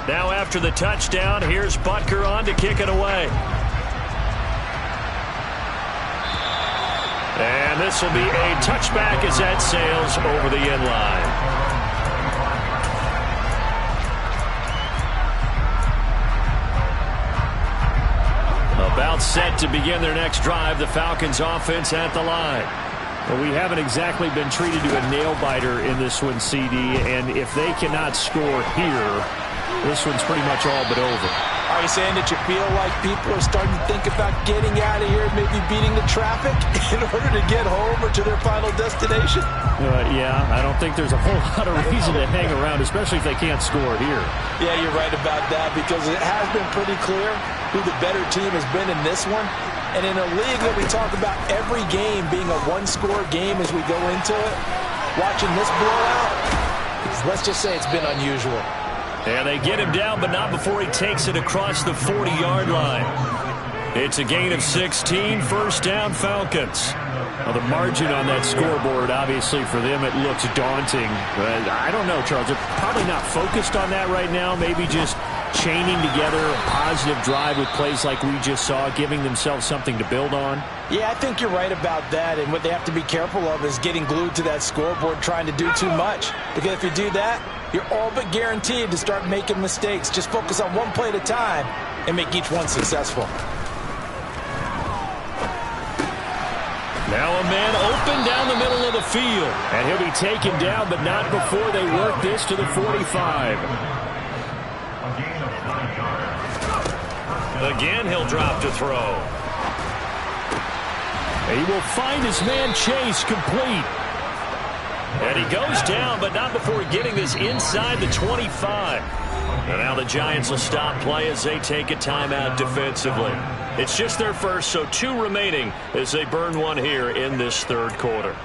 Now after the touchdown, here's Butker on to kick it away. And this will be a touchback as that sails over the end line. About set to begin their next drive, the Falcons offense at the line. Well, we haven't exactly been treated to a nail-biter in this one, CD, and if they cannot score here, this one's pretty much all but over. Are you saying that you feel like people are starting to think about getting out of here, maybe beating the traffic in order to get home or to their final destination? Yeah, I don't think there's a whole lot of reason to hang around, especially if they can't score here. Yeah, you're right about that, because it has been pretty clear who the better team has been in this one. And in a league that we talk about every game being a one-score game as we go into it, watching this blowout, let's just say it's been unusual. And they get him down, but not before he takes it across the 40-yard line. It's a gain of 16, first down Falcons. Well, the margin on that scoreboard, obviously for them, it looks daunting. But I don't know, Charles. They're probably not focused on that right now. Maybe just chaining together a positive drive with plays like we just saw, giving themselves something to build on. Yeah, I think you're right about that. And what they have to be careful of is getting glued to that scoreboard, trying to do too much. Because if you do that, you're all but guaranteed to start making mistakes. Just focus on one play at a time and make each one successful. Now a man open down the middle of the field. And he'll be taken down, but not before they work this to the 45. Again, he'll drop to throw. He will find his man Chase complete. And he goes down, but not before getting this inside the 25. And now the Giants will stop play as they take a timeout defensively. It's just their first, so 2 remaining as they burn one here in this third quarter.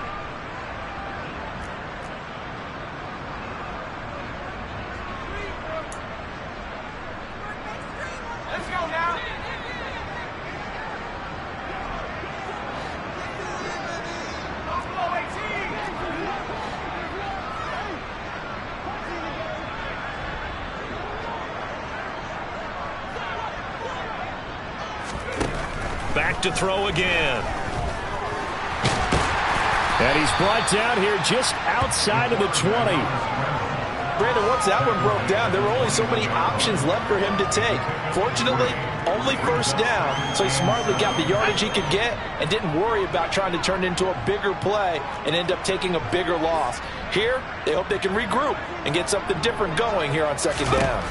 Let's go now. Back to throw again. And he's brought down here just outside of the 20. Brandon, once that one broke down, there were only so many options left for him to take. Fortunately, only first down, so he smartly got the yardage he could get and didn't worry about trying to turn it into a bigger play and end up taking a bigger loss. Here, they hope they can regroup and get something different going here on second down.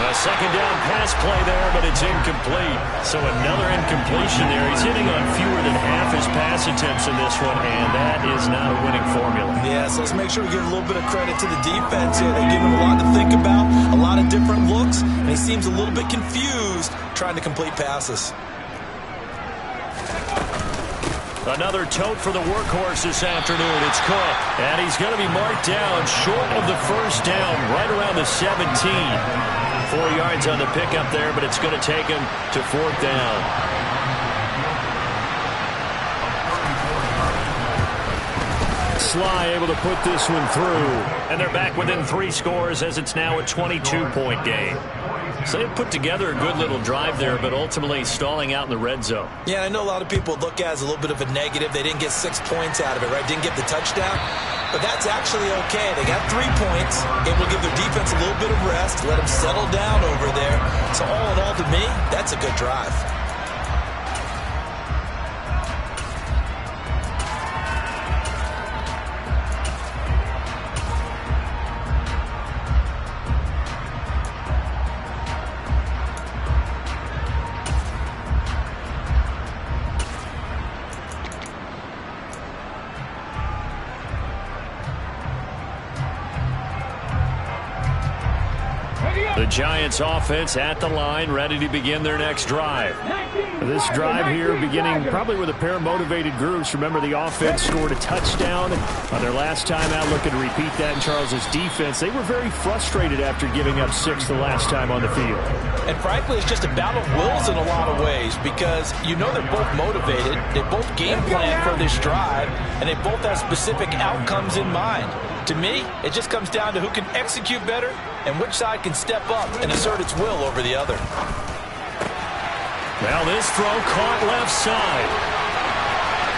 A second down pass play there, but it's incomplete. So another incompletion there. He's hitting on fewer than half his pass attempts in this one, and that is not a winning formula. Yeah, so let's make sure we give a little bit of credit to the defense here. They give him a lot to think about, a lot of different looks, and he seems a little bit confused trying to complete passes. Another tote for the workhorse this afternoon. It's Cook, and he's going to be marked down short of the first down, right around the 17. 4 yards on the pickup there, but it's going to take him to fourth down. Sly able to put this one through. And they're back within 3 scores as it's now a 22-point game. So they put together a good little drive there, but ultimately stalling out in the red zone. Yeah, I know a lot of people look at it as a little bit of a negative. They didn't get 6 points out of it, right? Didn't get the touchdown. But that's actually okay. They got 3 points. Able to give their defense a little bit of rest, let them settle down over there. So all in all, to me, that's a good drive. The Giants offense at the line, ready to begin their next drive. This drive here beginning probably with a pair of motivated groups. Remember, the offense scored a touchdown on their last time out. Looking to repeat that in Charles's defense. They were very frustrated after giving up 6 the last time on the field. And frankly, it's just a battle of wills in a lot of ways, because you know they're both motivated. They both game plan for this drive, and they both have specific outcomes in mind. To me, it just comes down to who can execute better and which side can step up and assert its will over the other. Well, this throw caught left side.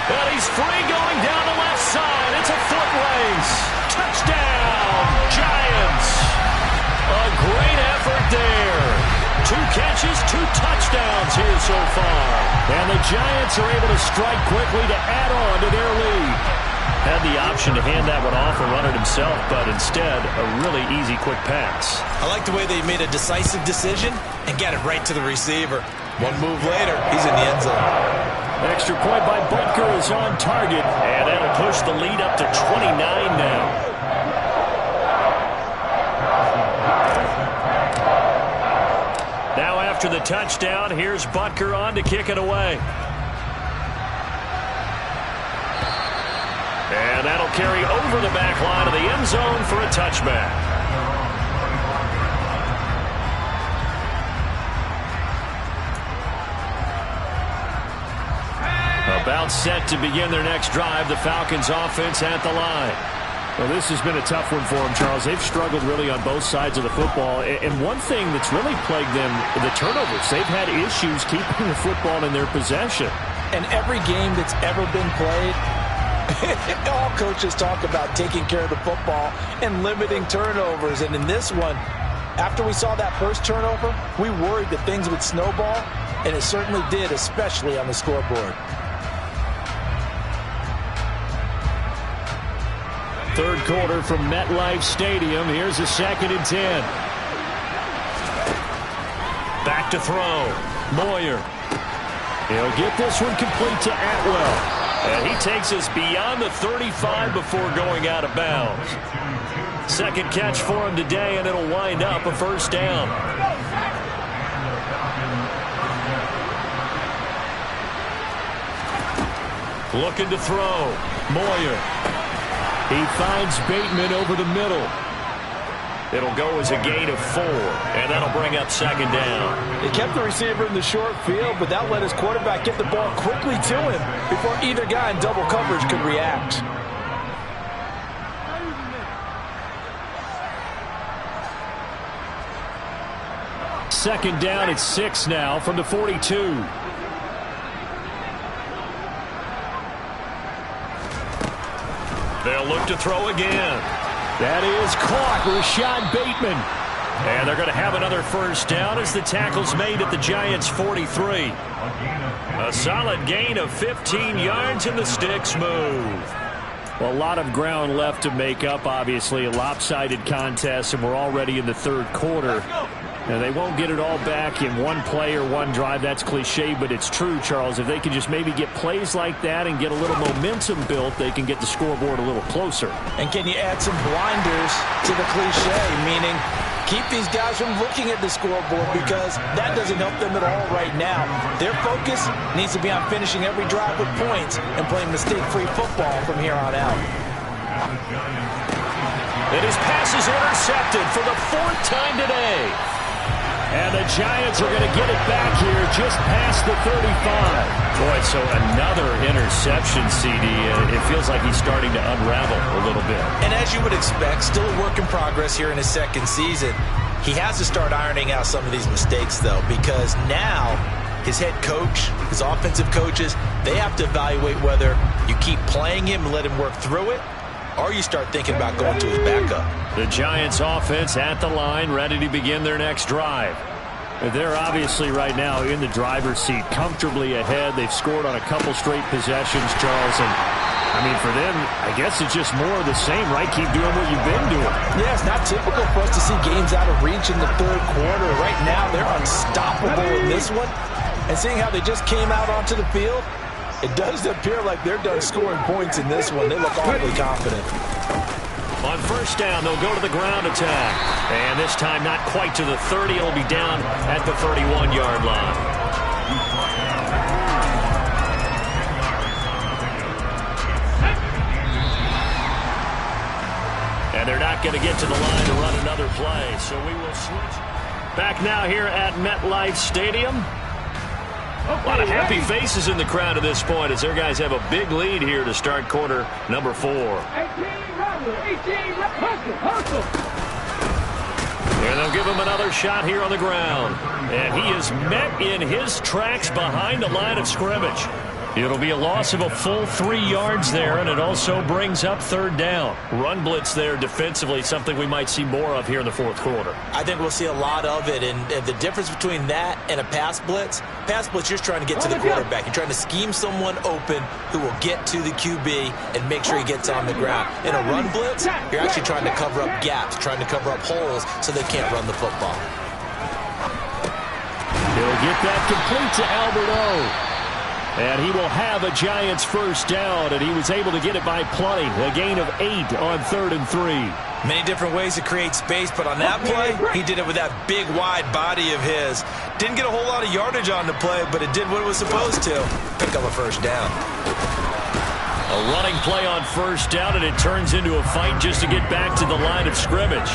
And he's free going down the left side. It's a foot race. Touchdown, Giants. A great effort there. 2 catches, 2 touchdowns here so far. And the Giants are able to strike quickly to add on to their lead. Had the option to hand that one off and run it himself, but instead, a really easy, quick pass. I like the way they made a decisive decision and got it right to the receiver. One move later, he's in the end zone. Extra point by Butker is on target, and that'll push the lead up to 29 now. Now after the touchdown, here's Butker on to kick it away. And that'll carry over the back line of the end zone for a touchback. About set to begin their next drive, the Falcons offense at the line. Well, this has been a tough one for them, Charles. They've struggled really on both sides of the football. And one thing that's really plagued them, the turnovers. They've had issues keeping the football in their possession. And every game that's ever been played, all coaches talk about taking care of the football and limiting turnovers. And in this one, after we saw that first turnover, we worried that things would snowball, and it certainly did, especially on the scoreboard. Third quarter from MetLife Stadium. Here's a 2nd and 10. Back to throw. Moyer. He'll get this one complete to Atwell. And he takes us beyond the 35 before going out of bounds. Second catch for him today, and it'll wind up a first down. Looking to throw. Moyer. He finds Bateman over the middle. It'll go as a gain of 4, and that'll bring up 2nd down. They kept the receiver in the short field, but that let his quarterback get the ball quickly to him before either guy in double coverage could react. Second down at 6 now from the 42. They'll look to throw again. That is caught. Rashad Bateman. And they're going to have another first down as the tackle's made at the Giants' 43. A solid gain of 15 yards and the sticks move. Well, a lot of ground left to make up, obviously. A lopsided contest, and we're already in the third quarter. Now, they won't get it all back in one play or one drive. That's cliche, but it's true, Charles. If they can just maybe get plays like that and get a little momentum built, they can get the scoreboard a little closer. And can you add some blinders to the cliche, meaning keep these guys from looking at the scoreboard, because that doesn't help them at all right now. Their focus needs to be on finishing every drive with points and playing mistake-free football from here on out. And his pass is intercepted for the 4th time today. And the Giants are going to get it back here just past the 35. Boy, so another interception, CD. It feels like he's starting to unravel a little bit. And as you would expect, still a work in progress here in his second season. He has to start ironing out some of these mistakes, though, because now his head coach, his offensive coaches, they have to evaluate whether you keep playing him and let him work through it, or you start thinking about going to his backup. The Giants offense at the line, ready to begin their next drive. They're obviously right now in the driver's seat, comfortably ahead. They've scored on a couple straight possessions, Charles. And, I mean, for them, I guess it's just more of the same, right? Keep doing what you've been doing. Yeah, it's not typical for us to see games out of reach in the third quarter. Right now, they're unstoppable in this one. And seeing how they just came out onto the field, it does appear like they're done scoring points in this one. They look awfully confident. On first down, they'll go to the ground attack. And this time not quite to the 30. It'll be down at the 31-yard line. And they're not going to get to the line to run another play. So we will switch. Back now here at MetLife Stadium. A lot of happy faces in the crowd at this point as their guys have a big lead here to start quarter number 4. And they'll give him another shot here on the ground. And he is met in his tracks behind the line of scrimmage. It'll be a loss of a full 3 yards there, and it also brings up third down. Run blitz there defensively, something we might see more of here in the fourth quarter. I think we'll see a lot of it, and the difference between that and a pass blitz, you're just trying to get to the quarterback. You're trying to scheme someone open who will get to the QB and make sure he gets on the ground. In a run blitz, you're actually trying to cover up gaps, trying to cover up holes so they can't run the football. He'll get that complete to Albert O. And he will have a Giants first down, and he was able to get it by plenty. A gain of 8 on 3rd and 3. Many different ways to create space, but on that play, he did it with that big, wide body of his. Didn't get a whole lot of yardage on the play, but it did what it was supposed to. Pick up a first down. A running play on first down, and it turns into a fight just to get back to the line of scrimmage.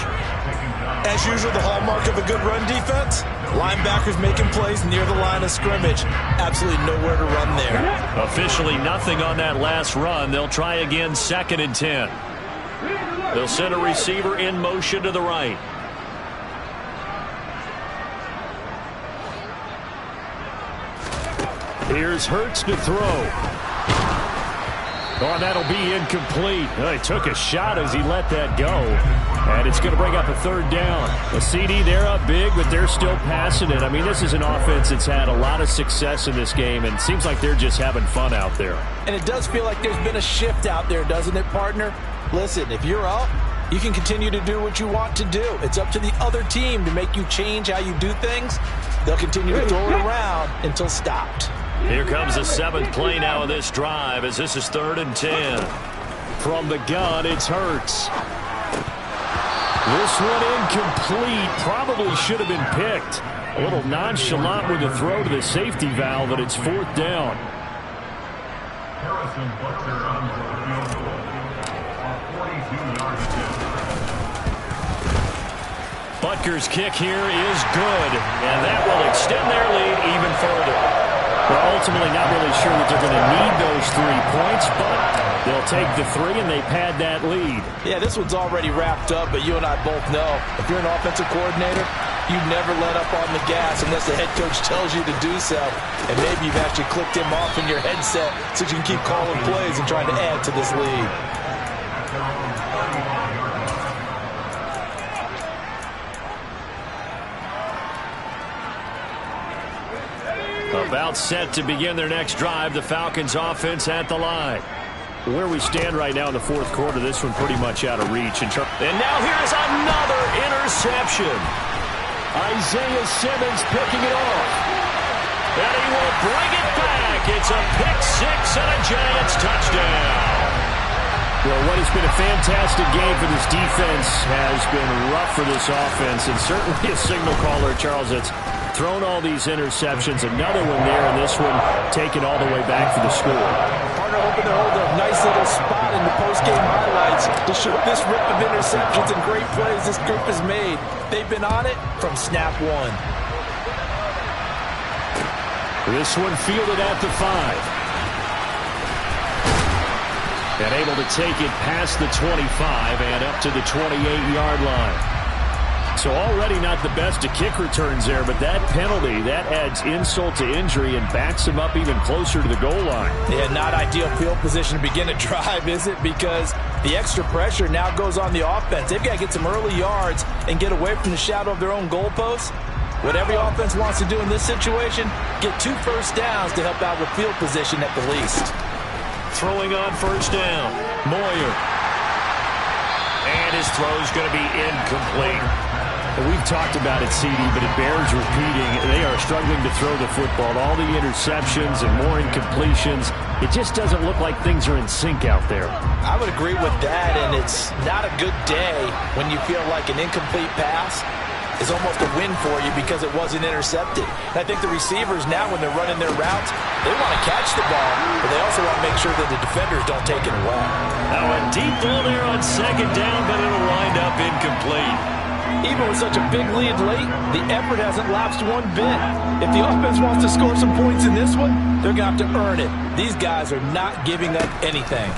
As usual, the hallmark of a good run defense, linebackers making plays near the line of scrimmage. Absolutely nowhere to run there. Officially nothing on that last run. They'll try again, 2nd and 10. They'll send a receiver in motion to the right. Here's Hurts to throw. Oh, that'll be incomplete. Well, he took a shot as he let that go. And it's going to bring up a 3rd down. The CD, they're up big, but they're still passing it. I mean, this is an offense that's had a lot of success in this game, and it seems like they're just having fun out there. And it does feel like there's been a shift out there, doesn't it, partner? Listen, if you're up, you can continue to do what you want to do. It's up to the other team to make you change how you do things. They'll continue to throw it around until stopped. Here comes the 7th play now of this drive as this is 3rd and 10. From the gun, it's Hurts. This one incomplete. Probably should have been picked. A little nonchalant with the throw to the safety valve, but it's 4th down. Butker's kick here is good, and that will extend their lead even further. We're ultimately not really sure that they're going to need those 3 points, but they'll take the 3 and they pad that lead. Yeah, this one's already wrapped up, but you and I both know if you're an offensive coordinator, you never let up on the gas unless the head coach tells you to do so. And maybe you've actually clicked him off in your headset so you can keep calling plays and trying to add to this lead. About set to begin their next drive. The Falcons offense at the line. Where we stand right now in the 4th quarter, this one pretty much out of reach. And now here's another interception. Isaiah Simmons picking it off. And he will bring it back. It's a pick 6 and a Giants touchdown. Well, what has been a fantastic game for this defense has been rough for this offense, and certainly a signal caller, Charles, that's thrown all these interceptions. Another one there, and this one taken all the way back for the score. Partner hoping to hold a nice little spot in the post-game highlights to show this rip of interceptions and great plays this group has made. They've been on it from snap 1. This one fielded at the 5. And able to take it past the 25 and up to the 28-yard line. So already not the best of kick returns there, but that penalty, that adds insult to injury and backs him up even closer to the goal line. Yeah, not ideal field position to begin a drive, is it? Because the extra pressure now goes on the offense. They've got to get some early yards and get away from the shadow of their own goalposts. What every offense wants to do in this situation, get 2 first downs to help out with field position at the least. Throwing on first down, Moyer. And his throw's going to be incomplete. We've talked about it, CD, but it bears repeating. They are struggling to throw the football. All the interceptions and more incompletions. It just doesn't look like things are in sync out there. I would agree with that, and it's not a good day when you feel like an incomplete pass is almost a win for you because it wasn't intercepted. And I think the receivers now, when they're running their routes, they want to catch the ball, but they also want to make sure that the defenders don't take it away. Now a deep ball there on 2nd down, but it'll wind up incomplete. Even with such a big lead late, the effort hasn't lapsed one bit. If the offense wants to score some points in this one, they're going to have to earn it. These guys are not giving up anything.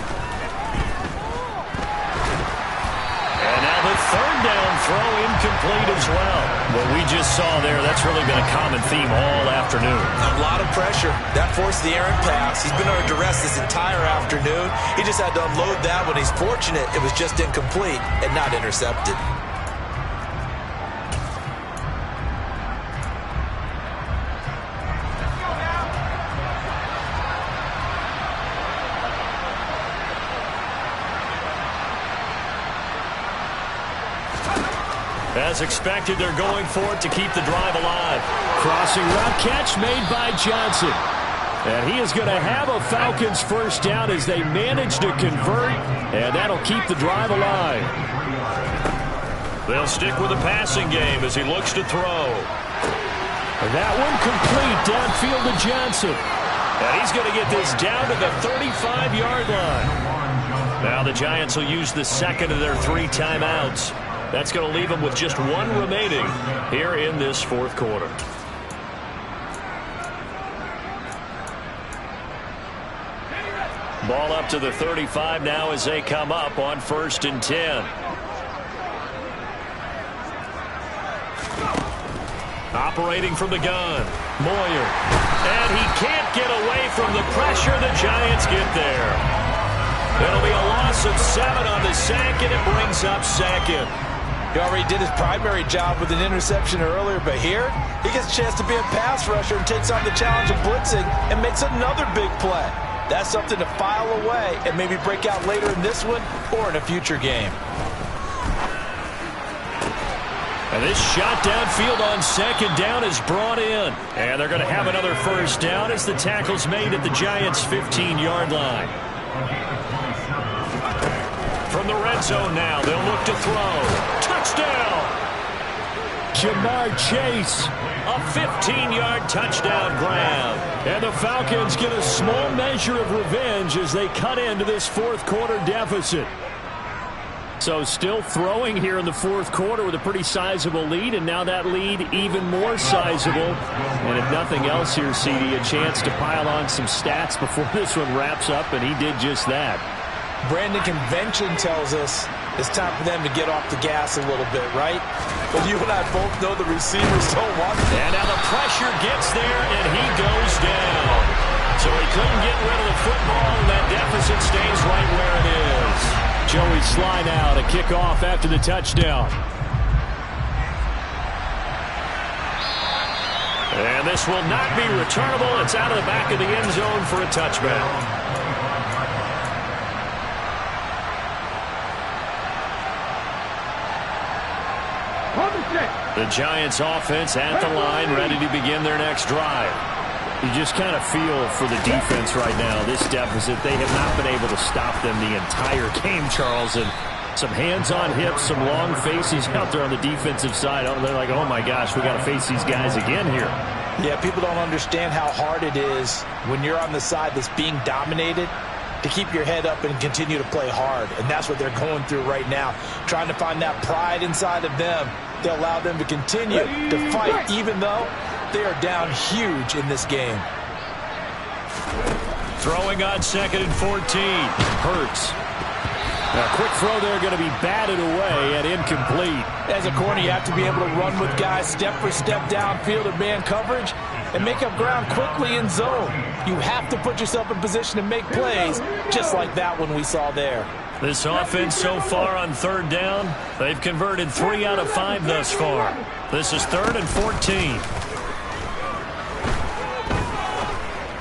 And now the 3rd down throw incomplete as well. What we just saw there, that's really been a common theme all afternoon. A lot of pressure. That forced the errant pass. He's been under duress this entire afternoon. He just had to unload that one. He's fortunate it was just incomplete and not intercepted. As expected, they're going for it to keep the drive alive. Crossing route catch made by Johnson. And he is going to have a Falcons first down as they manage to convert, and that'll keep the drive alive. They'll stick with the passing game as he looks to throw. And that one complete downfield to Johnson. And he's going to get this down to the 35-yard line. Now the Giants will use the second of their 3 timeouts. That's going to leave them with just 1 remaining here in this fourth quarter. Ball up to the 35 now as they come up on 1st and 10. Operating from the gun, Moyer. And he can't get away from the pressure. The Giants get there. It'll be a loss of 7 on the sack, and it brings up 2nd. He already did his primary job with an interception earlier, but here he gets a chance to be a pass rusher and takes on the challenge of blitzing and makes another big play. That's something to file away and maybe break out later in this one or in a future game. And this shot downfield on 2nd down is brought in. And they're going to have another first down as the tackle's made at the Giants' 15-yard line. From the red zone now, they'll look to throw. Touchdown! Jamar Chase, a 15-yard touchdown grab. And the Falcons get a small measure of revenge as they cut into this fourth quarter deficit. So still throwing here in the fourth quarter with a pretty sizable lead, and now that lead even more sizable. And if nothing else here, CD, a chance to pile on some stats before this one wraps up, and he did just that. Brandon, convention tells us it's time for them to get off the gas a little bit, right? But you and I both know the receivers don't want that. And now the pressure gets there, and he goes down. So he couldn't get rid of the football, and that deficit stays right where it is. Joey Sly now to kick off after the touchdown. And this will not be returnable. It's out of the back of the end zone for a touchback. The Giants offense at the line, ready to begin their next drive. You just kind of feel for the defense right now, this deficit. They have not been able to stop them the entire game, Charles. And some hands on hips, some long faces out there on the defensive side. They're like, oh my gosh, we got to face these guys again here. Yeah, people don't understand how hard it is when you're on the side that's being dominated to keep your head up and continue to play hard. And that's what they're going through right now, trying to find that pride inside of them to allow them to continue to fight, even though they are down huge in this game. Throwing on 2nd and 14. Hurts. Now, a quick throw there going to be batted away and incomplete. As a corner, you have to be able to run with guys step for step downfield in man coverage and make up ground quickly in zone. You have to put yourself in position to make plays, just like that one we saw there. This offense so far on 3rd down, they've converted 3 out of 5 thus far. This is 3rd and 14.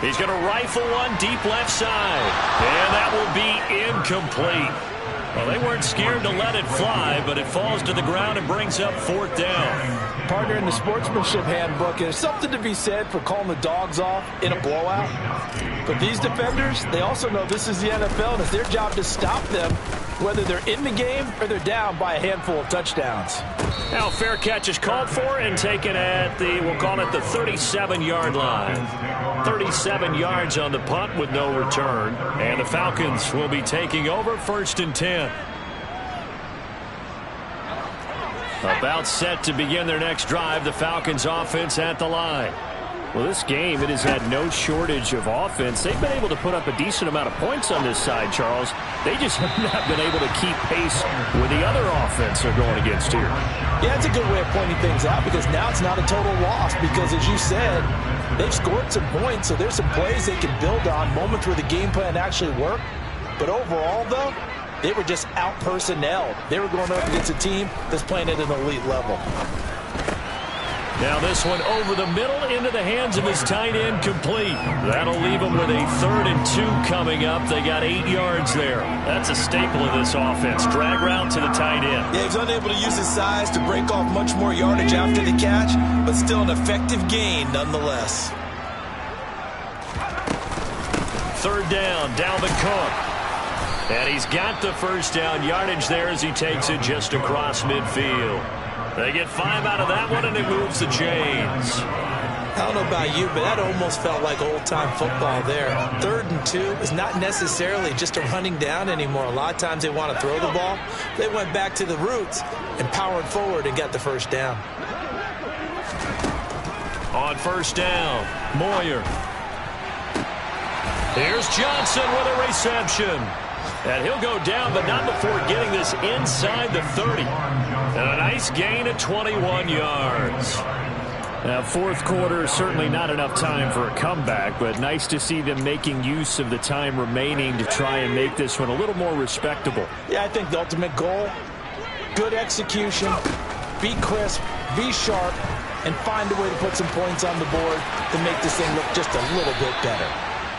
He's going to rifle one deep left side. And that will be incomplete. Well, they weren't scared to let it fly, but it falls to the ground and brings up 4th down. Partner, in the sportsmanship handbook, there's something to be said for calling the dogs off in a blowout. But these defenders, they also know this is the NFL, and it's their job to stop them, whether they're in the game or they're down by a handful of touchdowns. Now, fair catch is called for and taken at the, we'll call it the 37-yard line. 37 yards on the punt with no return. And the Falcons will be taking over 1st and 10. About set to begin their next drive. The Falcons offense at the line. Well, this game, it has had no shortage of offense. They've been able to put up a decent amount of points on this side, Charles. They just have not been able to keep pace with the other offense they're going against here. Yeah, that's a good way of pointing things out because now it's not a total loss because, as you said, they've scored some points, so there's some plays they can build on, moments where the game plan actually worked. But overall, though, they were just out-personnelled. They were going up against a team that's playing at an elite level. Now this one over the middle into the hands of his tight end, complete. That'll leave him with a 3rd and 2 coming up. They got 8 yards there. That's a staple of this offense. Drag route to the tight end. Yeah, he's unable to use his size to break off much more yardage after the catch, but still an effective gain nonetheless. 3rd down, Dalvin Cook. And he's got the first down yardage there as he takes it just across midfield. They get 5 out of that one, and it moves the chains. I don't know about you, but that almost felt like old-time football there. 3rd and 2 is not necessarily just a running down anymore. A lot of times they want to throw the ball. They went back to the roots and powered forward and got the first down. On 1st down, Moyer. Here's Johnson with a reception. And he'll go down, but not before getting this inside the 30. And a nice gain of 21 yards. Now, 4th quarter, certainly not enough time for a comeback, but nice to see them making use of the time remaining to try and make this one a little more respectable. Yeah, I think the ultimate goal, good execution, be crisp, be sharp, and find a way to put some points on the board to make this thing look just a little bit better.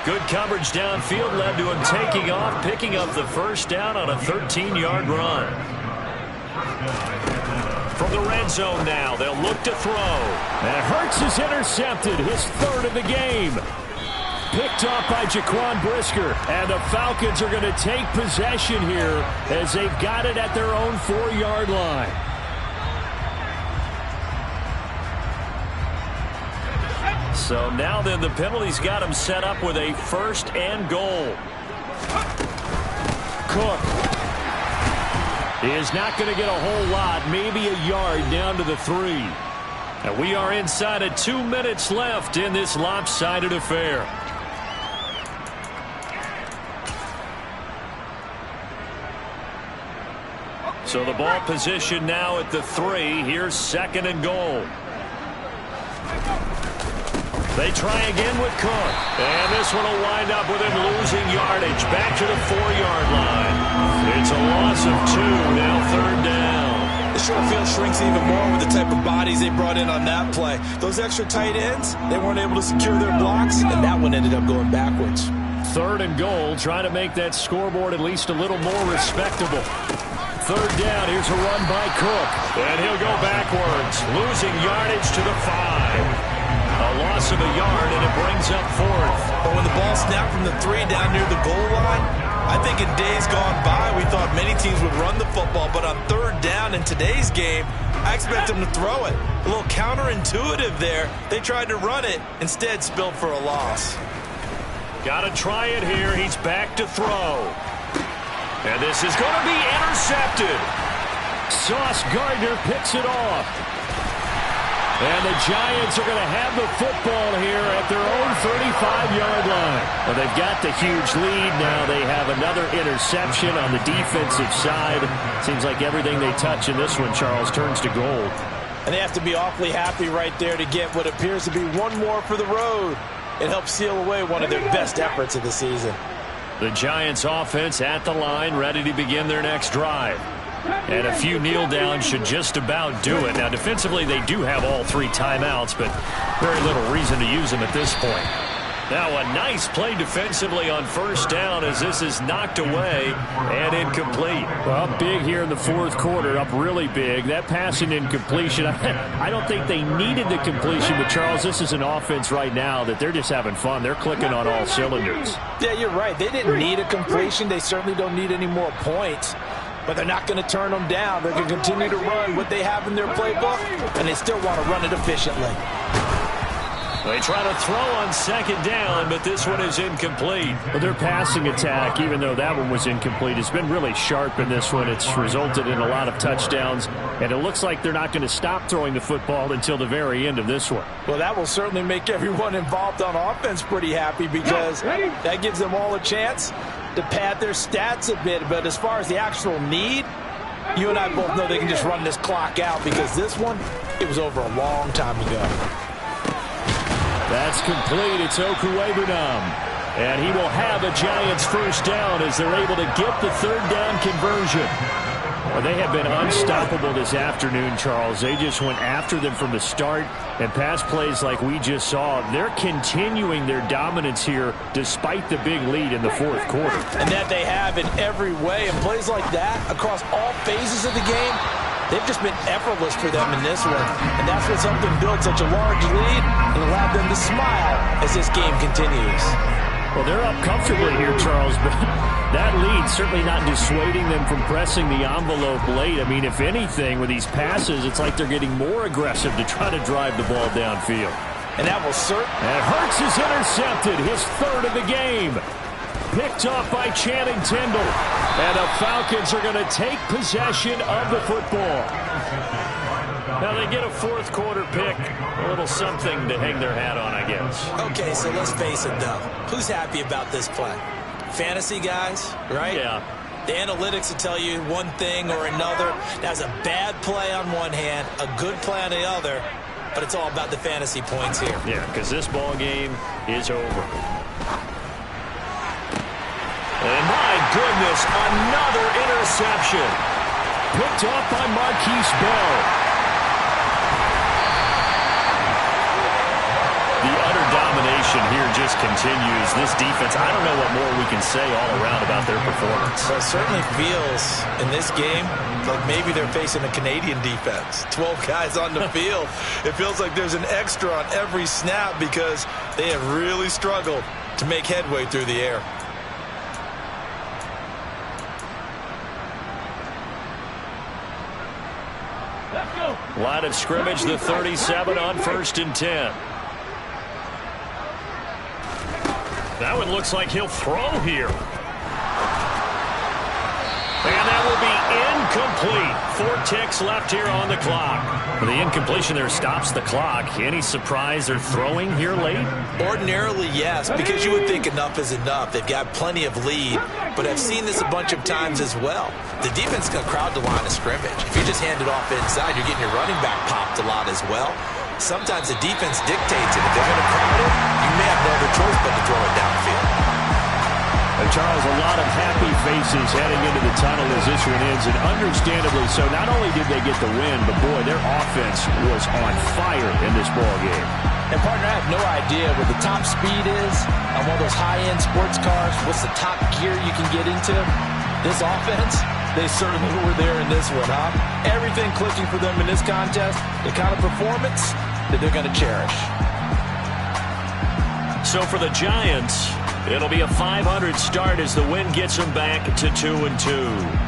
Good coverage downfield led to him taking off, picking up the first down on a 13-yard run. From the red zone now, they'll look to throw. And Hurts is intercepted, his 3rd of the game. Picked off by Jaquan Brisker. And the Falcons are going to take possession here as they've got it at their own 4-yard line. So now then the penalty's got him set up with a 1st and goal. Cook is not going to get a whole lot, maybe a yard down to the 3. And we are inside of 2 minutes left in this lopsided affair. So the ball position now at the 3. Here's 2nd and goal. They try again with Cook. And this one will wind up with him losing yardage back to the 4-yard line. It's a loss of 2, now 3rd down. The short field shrinks even more with the type of bodies they brought in on that play. Those extra tight ends, they weren't able to secure their blocks, and that one ended up going backwards. 3rd and goal, trying to make that scoreboard at least a little more respectable. 3rd down, here's a run by Cook. And he'll go backwards, losing yardage to the 5. A loss of a yard, and it brings up 4th. But when the ball snapped from the 3 down near the goal line, I think in days gone by, we thought many teams would run the football, but on 3rd down in today's game, I expect them to throw it. A little counterintuitive there. They tried to run it, instead spilled for a loss. Got to try it here. He's back to throw. And this is going to be intercepted. Sauce Gardner picks it off. And the Giants are going to have the football here at their own 35-yard line. Well, they've got the huge lead. Now they have another interception on the defensive side. Seems like everything they touch in this one, Charles, turns to gold. And they have to be awfully happy right there to get what appears to be one more for the road. It helps seal away one of their best efforts of the season. The Giants offense at the line, ready to begin their next drive. And a few kneel downs should just about do it. Now, defensively, they do have all 3 timeouts, but very little reason to use them at this point. Now, a nice play defensively on 1st down as this is knocked away and incomplete. Well, big here in the 4th quarter, up really big. That pass and incompletion, I don't think they needed the completion, but, Charles, this is an offense right now that they're just having fun. They're clicking on all cylinders. Yeah, you're right. They didn't need a completion. They certainly don't need any more points. But they're not going to turn them down. They're going to continue to run what they have in their playbook, and they still want to run it efficiently. They try to throw on second down, but this one is incomplete. But their passing attack, even though that one was incomplete, has been really sharp in this one. It's resulted in a lot of touchdowns, and it looks like they're not going to stop throwing the football until the very end of this one. Well, that will certainly make everyone involved on offense pretty happy because that gives them all a chance to pad their stats a bit. But as far as the actual need, you and I both know they can just run this clock out because this one, it was over a long time ago. That's complete. It's Okuwebunam. And he will have a Giants first down as they're able to get the third down conversion. Well, they have been unstoppable this afternoon, Charles. They just went after them from the start, and pass plays like we just saw, they're continuing their dominance here despite the big lead in the fourth quarter. And that they have in every way, and plays like that across all phases of the game, they've just been effortless for them in this one. And that's what's helped them build such a large lead and allowed them to smile as this game continues. Well, they're up comfortably here, Charles, but that lead certainly not dissuading them from pressing the envelope late. I mean, if anything, with these passes, it's like they're getting more aggressive to try to drive the ball downfield. And that will certainly... And Hurts is intercepted, his third of the game. Picked off by Channing Tindall. And the Falcons are going to take possession of the football. Now they get a fourth quarter pick. A little something to hang their hat on, I guess. Okay, so let's face it, though. Who's happy about this play? Fantasy guys, right? Yeah. The analytics will tell you one thing or another. That's a bad play on one hand, a good play on the other, but it's all about the fantasy points here. Yeah, because this ball game is over. And my goodness, another interception. Picked off by Marquise Bell. The utter domination here just continues. This defense, I don't know what more we can say all around about their performance. Well, it certainly feels in this game like maybe they're facing a Canadian defense. 12 guys on the field. It feels like there's an extra on every snap because they have really struggled to make headway through the air. Line of scrimmage, the 37 on 1st and 10. That one looks like he'll throw here. And that will be incomplete. 4 ticks left here on the clock. The incompletion there stops the clock. Any surprise they're throwing here late? Ordinarily, yes, because you would think enough is enough. They've got plenty of lead, but I've seen this a bunch of times as well. The defense is going to crowd the line of scrimmage. If you just hand it off inside, you're getting your running back popped a lot as well. Sometimes the defense dictates it. If they're going to crowd it, you may have no other choice but to throw it downfield. And Charles, a lot of happy faces heading into the tunnel as this one ends, and understandably so. Not only did they get the win, but boy, their offense was on fire in this ball game. And partner, I have no idea what the top speed is on one of those high-end sports cars. What's the top gear you can get into? This offense, they certainly were there in this one, huh? Everything clicking for them in this contest, the kind of performance that they're going to cherish. So for the Giants, it'll be a 500 start as the win gets them back to 2-2.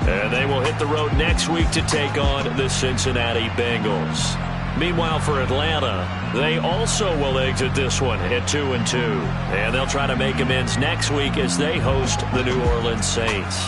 And they will hit the road next week to take on the Cincinnati Bengals. Meanwhile, for Atlanta, they also will exit this one at 2-2. And they'll try to make amends next week as they host the New Orleans Saints.